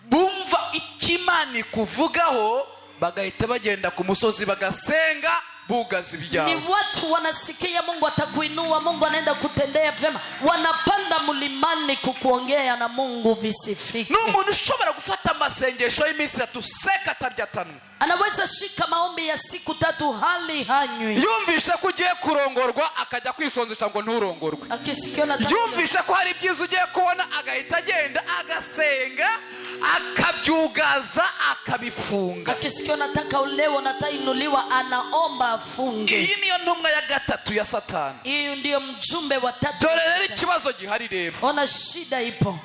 bumva ikimana ikuvugaho, bagahita bagenda ku musozi bagasenga bugaza ibyabo. Ni watu wanasikia Mungu atakuinua, Mungu anaenda kutendea vyema, wanapanda mlimani kukuongea na Mungu visifike. N'umuntu ushobora gufata amasengesho y'iminsi 3 seka atarya tanu, anaweza shika maombi ya siku 3 hali hanywi. Yumvisha ko ugiye kurongorwa akajya kwisonzesha ngo nturongorwe. Yumvisha ko hari ibyiza ugiye kubona agahita agenda agasenga akabyugaza akabifunga. Akisikia nataka uleo natainuliwa anaomba afunge. Iyi niyo ntumwa ya gatatu ya Satani. Hiyo ndio mjumbe wa tatu. Dore rero ikibazo gihari rero. Ona shida ipo.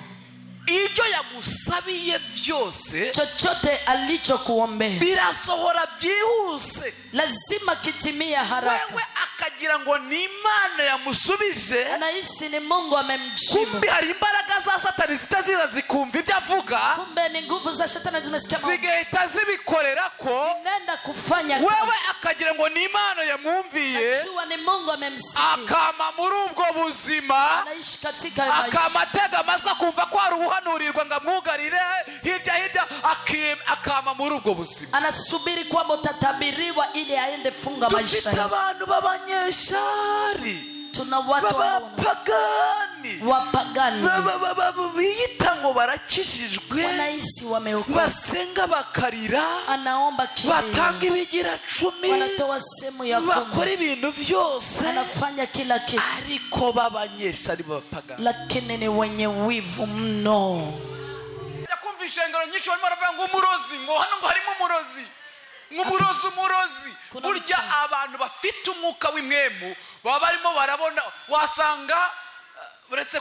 Ibyo yagusabiye byose, chochote alichokuombea birasohora byihuse, lazima kitimia haraka. Wewe akagira ngo ni Imana yamusubije, anahisi ni Mungu amemjibu. Kumbe hari imbaraga za Satani zitaziza zikumva ibyo avuga, kumbe ni nguvu za Shetani zimesikia Mungu, zigahita zibikorera ko nenda kufanya. Wewe akagira ngo ni Imana yamwumviye, ajua ni Mungu amemsikia, akama muri ubwo buzima, anaishi katika maisha, akamatega amatwi akumva ko ari uhanurirwa ngo amwugarire hirya akama muri ubwo buzima, anasubiri kwamba utatabiriwa ili aende funga maisha. Dufite abantu b'abanyeshari, tuna watu wapagani biyita ngo barakijijwe, wanahisi wameokoka, basenga bakarira, anaomba kile, batanga ibigira 10, wanatoa sehemu ya 10, bakora ibintu byose, anafanya kila kitu, ariko b'abanyeshari b'abapagani, lakini ni wenye wivu mno. Yakumva ishengero nyinshi barimo baravuga ngo umurozi, ngo hano ngo harimo umurozi, umurozi. Burya abantu bafite umwuka w'imwemu baba barimo barabona, wasanga uretse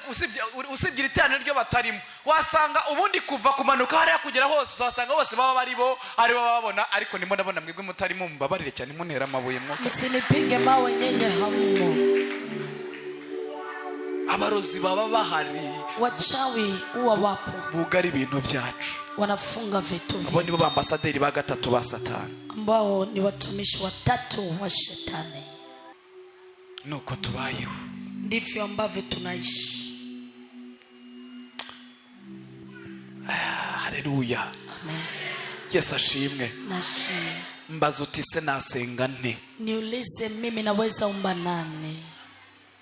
usibye itana ryo batarimo, wasanga ubundi kuva kumanuka hariya kugera hose, wasanga bose baba baribo ari baba babona, ariko ndimo ndabona mwebwe mutarimo, mubabarire cyane, muntera amabuye mwuka, msinipige mawe nyenye hammo. Abarozi baba bahari, wachawi huwa wapo, bugari ibintu byacu, wanafunga vitu abo nibo bambasaderi ba gatatu ba Satani, ambao ni watumishi watatu wa Shetani. Nuko tubayeho, ndivyo ambavyo tunaishi. Haleluya, amen. Yesu ashimwe. Nashimwe. Mbaza uti se nasenga nte? Niulize mimi naweza omba nani?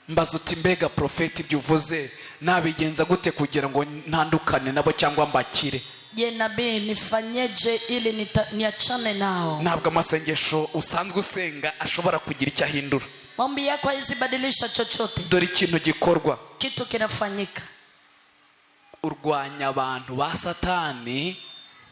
Mbaza uti mbega profeti byuvuze nabigenza gute kugira ngo ntandukane nabo cyangwa mbakire? Je, nabii nifanyeje ili niachane nao? Ntabwo amasengesho usanzwe usenga ashobora kugira icyo ahindura. Maombi yako haizibadilisha chochote. Dore ikintu gikorwa, kitu kinafanyika. Urwanya abantu ba Satani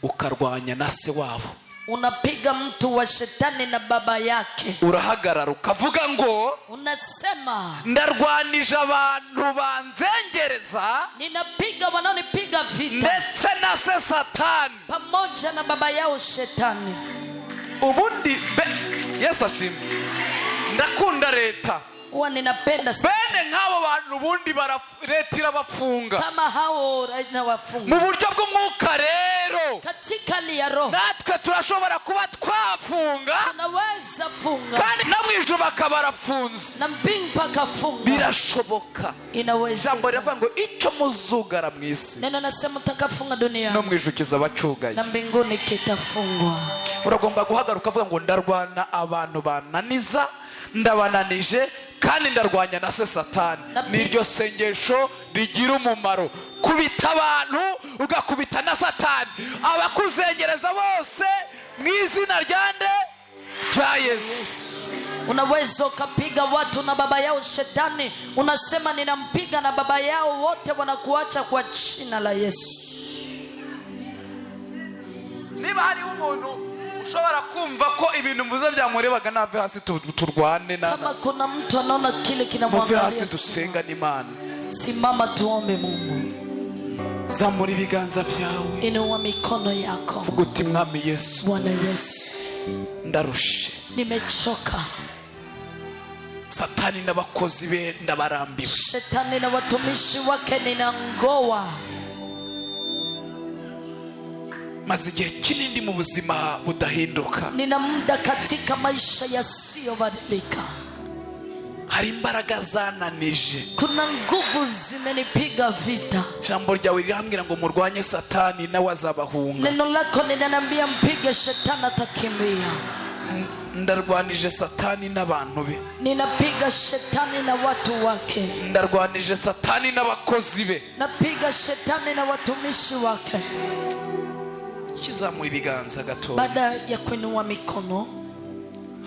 ukarwanya na se wabo. Unapiga mtu wa Shetani na baba yake. Urahagarara ukavuga ngo, unasema ndarwanije abantu banzengereza, ninapiga wanaonipiga vita, ndetse na se Satani, pamoja na baba yao Shetani. Ubundi Yesu ashimwe. Ndakunda leta. huwa ninapenda sana bene nk'abo bantu bundi leta irabafunga kama hao inawafunga mu buryo bw'umwuka rero katika hali ya roho natwe turashobora kuba twafunga tunaweza funga kandi na mwijuru bakabarafunze na mbingu pakafunga birashoboka inaweza jambo riravuga ngo icyo muzugara mu isi neno nasema mtakafunga dunia no mwijuru kizabacugaye na mbinguni kitafungwa uragomba guhagaruka uvuga ngo ndarwana abantu bananiza ndabananije kandi ndarwanya na se satani niryo sengesho rigira umumaro kubita abantu ugakubita na satani abakuzengereza bose mu izina ryande rya Yesu. Unaweza ukapiga watu na baba yao shetani unasema ninampiga na baba yao wote wanakuacha kwa jina la Yesu. Niba hari umuntu ushobora kumva ko ibintu mvuze byamurebaga nave hasi turwane na kama kuna mtu anaona kile kinamwangalia hasi dusenga n'Imana simama tuombe Mungu zamura ibiganza byawe inua mikono yako vuga uti mwami Yesu Bwana Yesu ndarushe nimechoka satani n'abakozi be ndabarambiwe shetani na watumishi wake ninangoa maze igihe kinini mu buzima budahinduka nina muda katika maisha yasiyobadilika hari imbaraga zananije kuna nguvu zimenipiga vita jambo ryawe rirambwira ngo murwanye satani nawe azabahunga neno lako linaniambia mpige shetani atakimbia ndarwanije satani n'abantu be ninapiga shetani na watu wake ndarwanije satani n'abakozi be napiga shetani na watumishi wake kizamuye ibiganza gato baada ya kuinua mikono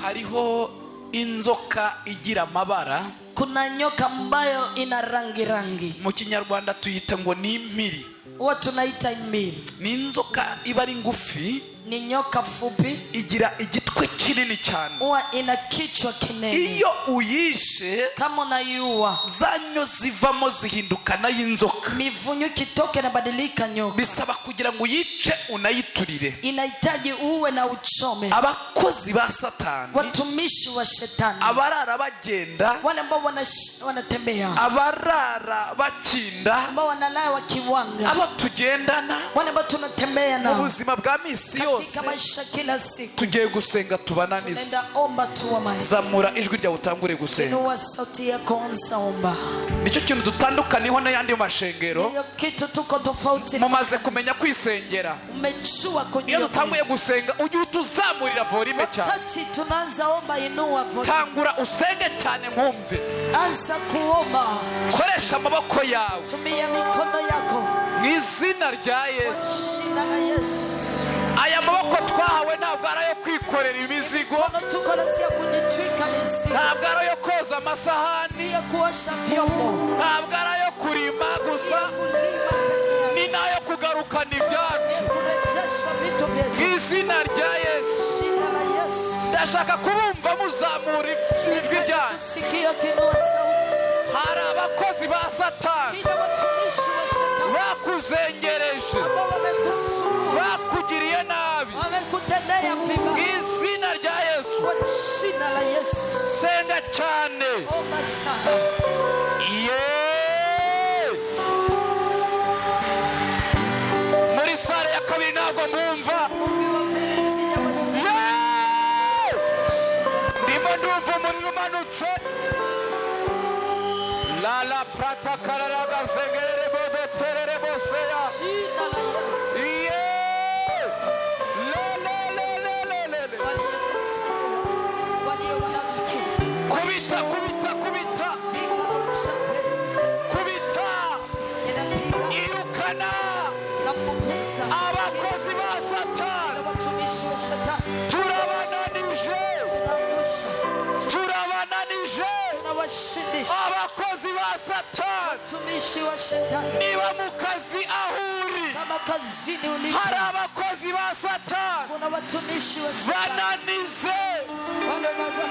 hariho inzoka igira amabara kuna nyoka ambayo ina rangi mu kinyarwanda tuyita ngo ni impiri watu tunaita impiri ni inzoka iba ari ngufi ni nyoka fupi igira igitwe kinini cyane huwa ina kichwa kinene iyo uyishe kama unaiua zanyo zivamo zihinduka nayo inzoka mivunyu kitoke na badilika nyoka bisaba kugira ngo uyice unayiturire inahitaji uwe na uchome abakozi ba satani watumishi wa shetani abarara bagenda wale ambao wanatembea abarara bakinda ambao wanalala wakiwanga abo tugendana wale ambao tunatembea mu nao buzima bwa misi katika maisha kila siku tugiye gusenga tubananize nenda omba tuwamani zamura ijwi ryawe utangure gusenga inua sauti yako onsa omba nicyo kintu dutandukaniho n'ayandi mashengero hiyo kitu tuko tofauti mumaze kumenya kwisengera umejua iyo kujua dutanguye gusenga ujye utuzamurira volume cyane wakati tunaanza omba inua volume tangura usenge cyane nkumve anza kuomba koresha amaboko yawe tumia mikono yako mu izina rya Yesu jina la Yesu aya maboko twahawe ntabwo ari ayo kwikorera imizigo tuko na sia kujitwika mizigo ntabwo ari ayo koza amasahani sia kuosha vyombo ntabwo ari ayo kurima gusa ni nayo kugarukana ibyacu kurejesha vitu vyetu mu izina rya Yesu jina la Yesu ndashaka kubumva muzamura ijwi ryanyu sikio kinua sauti hari abakozi ba satani kila watumishi wa shetani bakuzengereje ambao wamekusumbua bakugiriye nabi wamekutendea vibaya mu izina rya Yesu kwa jina la Yesu senga cyane omba sana muri sare ya kabiri ntabwo mwumva ndimo ndumva umuriro umanutse la prata kararaga sengerere bodoterere boseya jina la Yesu walio wanafiki kubita kubita kubita kubita irukana nafukuza abakozi ba satani watumishi wa shetani turabananije turabananije tunawashindisha abakozi ba satani watumishi wa shetani niba mu kazi ahuri kama kazini ulipo hari abakozi ba satani kuna watumishi wa shetani bananize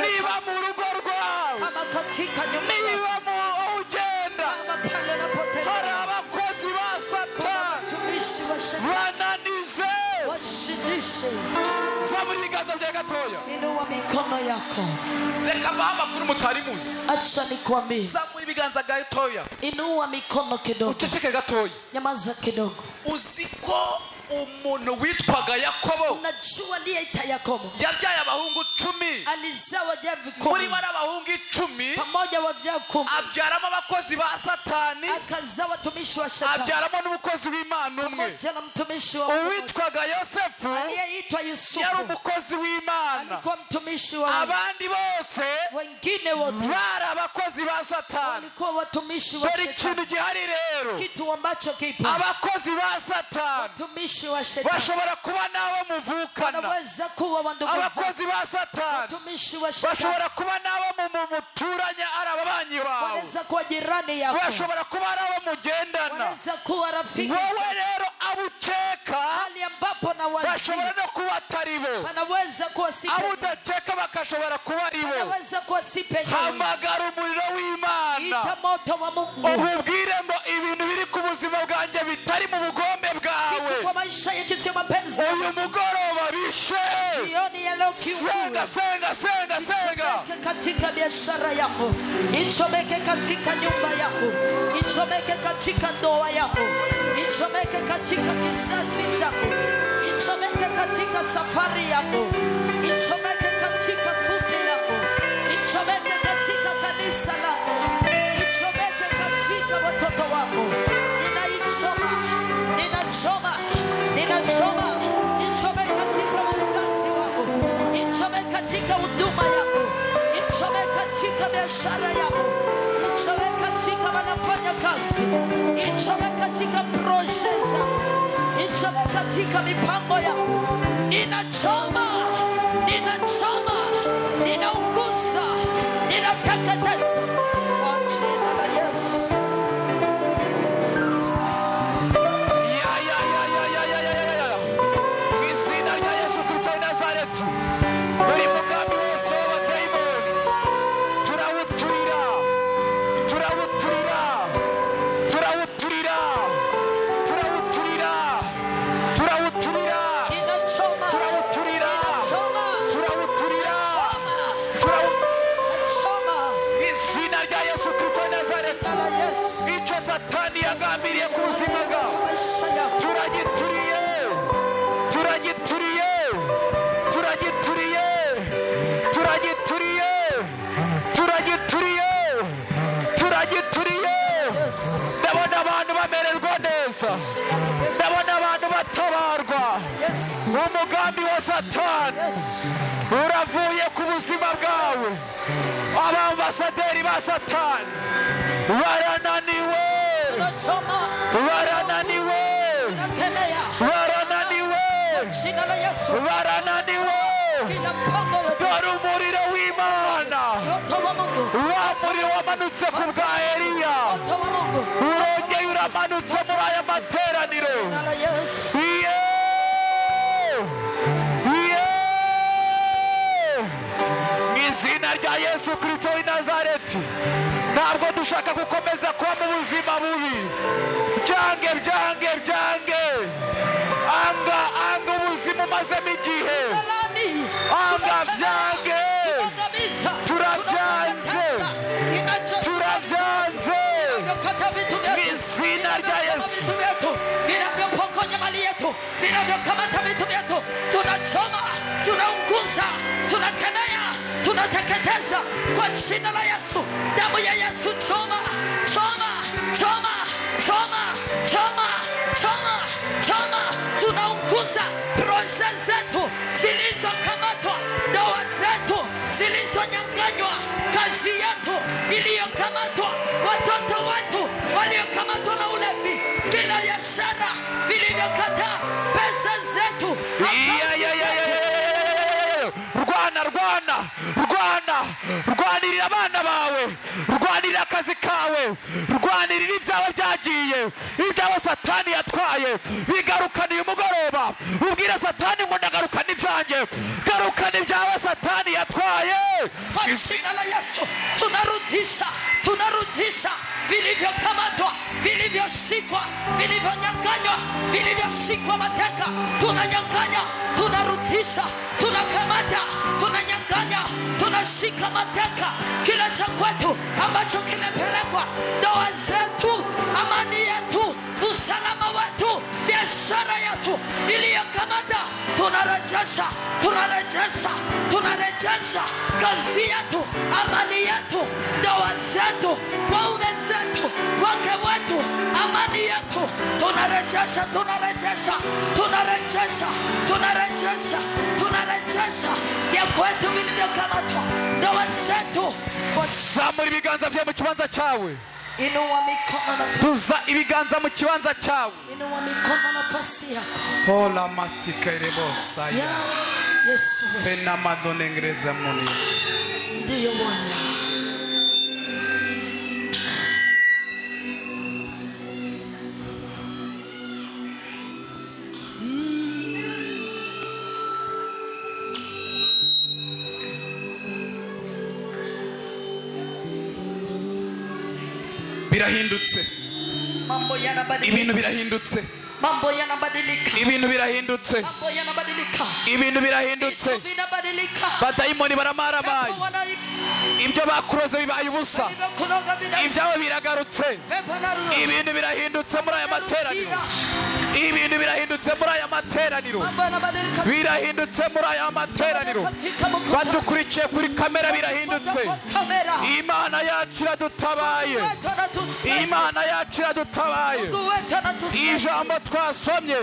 niba mu rugo rwawe kama katika nyumba niba mu ugenda kama pale unapotembea hari abakozi ba satani watumishi wa shetani bananize wa washindishe. Zamura ibiganza bya gatoya. Inua mikono yako. Reka mama kuri mutari muzi. Acha nikwambie. Zamura ibiganza gatoya. Inua mikono kidogo. Uceceke gatoya. Nyamaza kidogo. Uziko umuntu witwaga Yakobo. Unajua aliyeita Yakobo. Yabyaye abahungu 10. Alizaa wajane 10. Muri bana abahungu 10. Pamoja wajane 10. Abyaramo abakozi ba Satani. Akazaa watumishi wa Shetani. Abyaramo n'umukozi w'Imana umwe. Pamoja na mtumishi wa Uwitwaga Yosefu. aliyeitwa Yusufu. Yari umukozi w'Imana. Alikuwa mtumishi wa abandi bose wengine wote bari abakozi ba Satani. walikuwa watumishi wa Dore Shetani. ikintu gihari rero. Kitu ambacho kipo. Abakozi ba Satani. Watumishi wa Shetani. Bashobora kuba nawe muvukana. Wanaweza kuwa wandugu zako. Abakozi ba Satani. Watumishi wa Shetani. Bashobora kuba nawe muturanye ari ababanyi bawe. Wanaweza kuwa jirani yako. Bashobora kuba ari abo mugendana. Wanaweza kuwa rafiki wowe zako. rero abukeka Hali ambapo na wazii. bashobora no kuba atari bo. Wanaweza kuwa si abo udakeka bakashobora kuba ari bo. wanaweza kuwa si penyewe. Hamagara umuriro w'Imana. Ita moto wa Mungu. Ububwire ngo ibintu biri ku buzima bwanjye bitari mu bugombe bwawe. Kitu kwa maisha yake sio mapenzi. Uyu mugoroba bishe. Jioni ya leo kiungue. Senga. Katika biashara yako. Ichomeke katika nyumba yako. Ichomeke katika ndoa yako. Ichomeke katika kizazi chako. Ichomeke katika safari yako. Ichomeke katika kundi lako. Ichomeke katika kanisa lako. Ichomeke katika watoto wako. Ninachoma. Ichomeke katika uzazi wako. Ichomeke katika huduma yako. Ichomeke katika biashara yako. Ichomeke katika wanafanya kazi. Ichomeke katika project zako. Ichomeke katika mipango yako. Ninachoma. Ninaunguza. Ninateketeza. Kwa jina la Yesu. Satani yagambiriye ku buzima bwawe turagituriye. Ndabona abantu bamererwa neza. Ndabona abantu batabarwa. Umugambi wa Satani uravuye ku buzima bwawe. Abambasaderi ba Satani barananiwe. Dore umuriro w'Imana. Wa muriro wamanutse ku bwa Eliya. Urongeye uramanutse muri aya materaniro. Mw'izina rya Yesu Kristo w'i Nazareti. Ntabwo dushaka gukomeza kuba mu buzima bubi. Byange. Anga ubuzima umazemo igihe. Anga byange. Turabyanze. Mw'izina rya Yesu. Vinavyopokonya mali yetu, vinavyokamata vitu vyetu, tunachoma, tunaunguza, tunakemea, tunateketeza kwa jina la Yesu. Damu ya Yesu, choma. Tunaunguza project zetu zilizokamatwa, ndoa zetu zilizonyanganywa, kazi yetu iliyokamatwa, watoto wetu waliokamatwa na ulevi, bila biashara vilivyokataa pesa zetu. Rwanirira abana bawe, rwanirira akazi kawe, rwanirira ibyawe byagiye, ibyawe Satani yatwaye. Bigarukana uyu mugoroba, ubwira Satani ngo ndagarukana ibyanjye. Garukana ibyawe Satani yatwaye. Kwa jina la Yesu tunarudisha vilivyokamatwa vilivyoshikwa, vilivyonyanganywa, vilivyoshikwa mateka, tunanyanganya, tunarudisha, tunakamata, tunanyanganya, tunashika mateka kila cha kwetu ambacho kimepelekwa, ndoa zetu, amani yetu, usalama wetu, biashara yetu iliyokamata, tunarejesha, tunarejesha, tunarejesha kazi yetu, amani yetu, ndoa zetu, waume zetu, wake wetu, amani yetu, tunarejesha, tunarejesha, tunarejesha, tunarejesha, tunarejesha ya kwetu vilivyokamatwa, ndoa zetu. Zamura ibiganza vya mu kibanza cyawe. Inua mikono nafasi. Tuza ibiganza mu kibanza cyawe. Inua mikono nafasi yako. Hola mastika irebosa ya. Yesu. Fena madone ngereza muni. Ndiyo Bwana. Birahindutse. Mambo yanabadilika. Ibintu birahindutse. Mambo yanabadilika. Ibintu birahindutse. Mambo yanabadilika. Ibintu birahindutse. Badayimoni baramaramaye. Ibyo bakuroze bibaye ubusa. Ibyawe biragarutse. Ibintu birahindutse muri aya materaniro. Ibintu birahindutse muri aya materaniro. Birahindutse muri aya materaniro. Badukurikiye kuri kamera birahindutse. Imana yacu iradutabaye. Imana yacu iradutabaye. Ijambo twasomye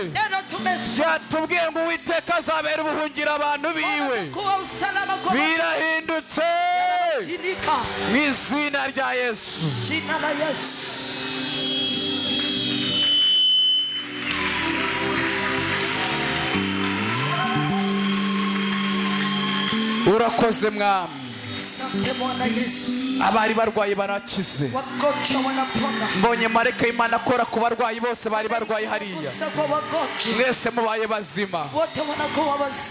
ryatubwiye ngo Uwiteka azabera ubuhungiro abantu biwe. Birahindutse mu izina rya Yesu. Urakoze Mwami. Abari barwaye barakize. Mbonye marayika y'Imana akora ku barwayi bose bari barwaye hariya. Mwese mubaye bazima.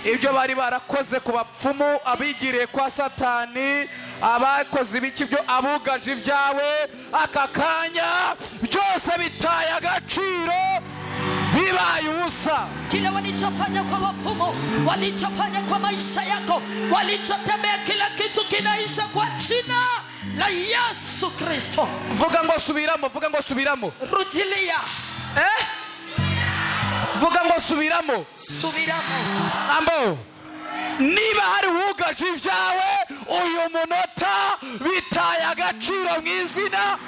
Ibyo bari barakoze ku bapfumu, abigiriye kwa Satani, abakoze ibiki byo abugaje ibyawe, aka kanya byose bitaye agaciro, bibaye ubusa. Kile walichofanya kwa wafumu, walichofanya kwa maisha yako, walichotembea, kila kitu kinaisha kwa jina la Yesu Kristo. Vuga ngo subiramo, vuga ngo subiramo. Rudilia. Vuga ngo subiramo. Subiramo. Ambo. Niba hari ugaje ibyawe uyu munota bitaye agaciro mu izina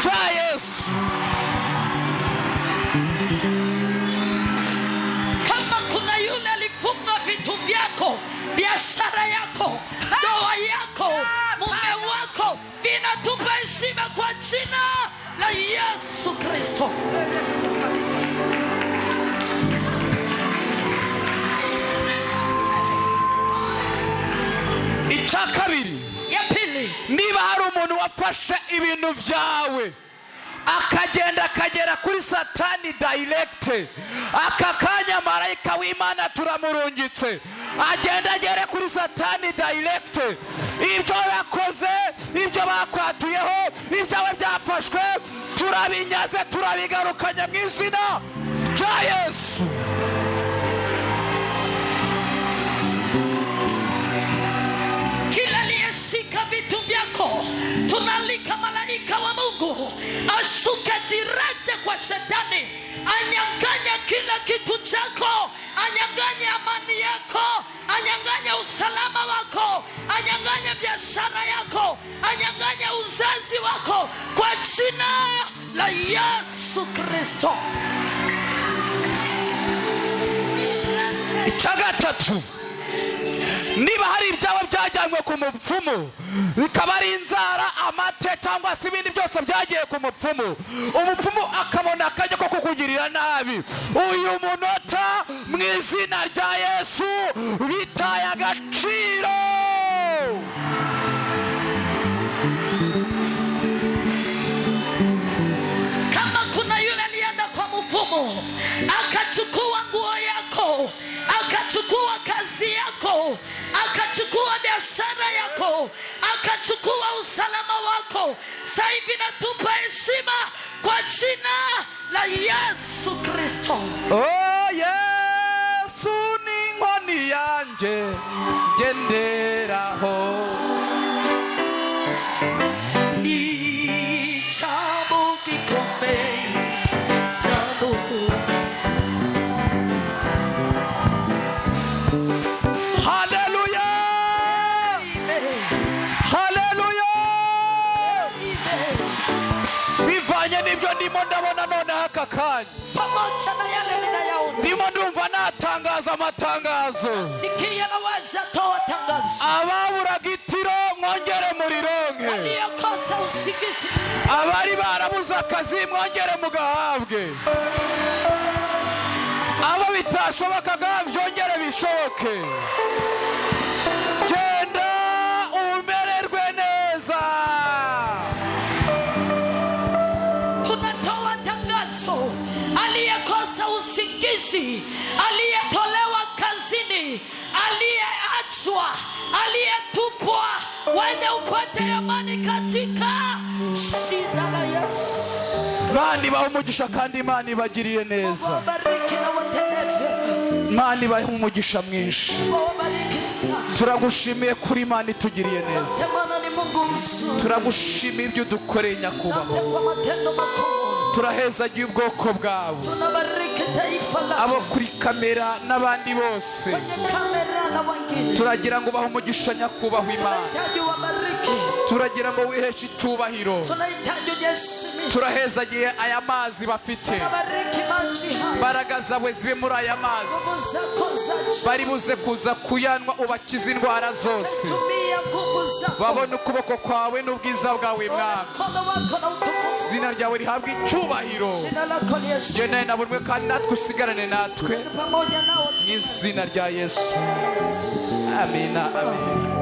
rya Yesu. Vitu vyako, biashara yako, ndoa yako, mume wako, vinatupa heshima kwa jina la Yesu Kristo. Icya kabiri, ya pili, niba hari umuntu wafashe ibintu byawe akagera kuri Satani direct, aka kanya marayika w'Imana turamurungitse agenda agere kuri Satani direct. Ibyo yakoze, ibyo bakwatuyeho, ibyawe byafashwe, turabinyaze, turabigarukanya mu izina rya Yesu. Kila aliyeshika vitu vyako, tunalika malaika wa Mungu ashuke direct kwa Shetani, anyanganya kila kitu chako, anyanganya amani yako, anyanganya usalama wako, anyanganya biashara yako, anyanganya uzazi wako kwa jina la Yesu Kristo. Icyagatatu, niba hari ibyawe byajyanywe ku mupfumu, bikaba ari inzara, amate cyangwa se ibindi byose byagiye ku mupfumu, umupfumu akabona akajya ko kukugirira nabi, uyu munota mu izina rya Yesu bitaye agaciro. Kama kuna yule alienda kwa mfumu akachukua nguo yako, akachukua kazi yako, akachukua biashara yako, akachukua usalama wako, sasa hivi natupa heshima kwa jina la Yesu Kristo. Oh Yesu ni inkoni yanje ngenderaho. Icyambu gikomeye nabuhu. Haleluya. Haleluya. Bivanye n'ibyo ndimo ndabona none aka kanya. Pamoja na yale ninayaona. Ndimo ndumva natangaza amatangazo. Sikia na waza toa tangazo. Ababuraga itiro mwongere murironke. Aliyekosa usingizi. Abari barabuze akazi mwongere mugahabwe. Abo bitashobokaga byongere bishoboke. Genda umererwe neza. Tunatoa tangazo. Aliyekosa usingizi, aliyetolewa kazini, aliyeachwa, aliyetupwa, wende upate amani katika jina la Yesu. Mani bahe umugisha kandi Imana ibagirire neza. Wabariki na watendeze. Mani bahe umugisha mwinshi. Wabariki sana. Turagushimiye kuri Imana itugiriye neza. Semana ni Mungu mzuri. Turagushimiye ibyo dukoreye nyakubahwa. Asante kwa matendo makuu. Turahezagiye ubwoko bwawe. Tunabariki taifa lako. Abo kuri kamera n'abandi bose. Kwenye kamera na wengine. Turagira ngo bahe umugisha nyakubahwa Imana. Tunahitaji wabariki. Turagira ngo wiheshe icyubahiro. Tunahitaji ujeshimishi. Turahezagiye aya mazi bafite. Tunabariki maji haya. Imbaraga zawe zibe muri aya mazi. Nguvu zako za Bari buze kuza kuyanwa ubakize indwara zose. tumia nguvu zako. Babone ukuboko kwawe n'ubwiza bwawe Mwami. Mkono wako na utukufu. Izina ryawe rihabwe icyubahiro. Jina lako ni Yesu. Gendane na buri umwe kandi natwe usigarane natwe. Pamoja nao. Mu izina rya Yesu. Amina. Amen.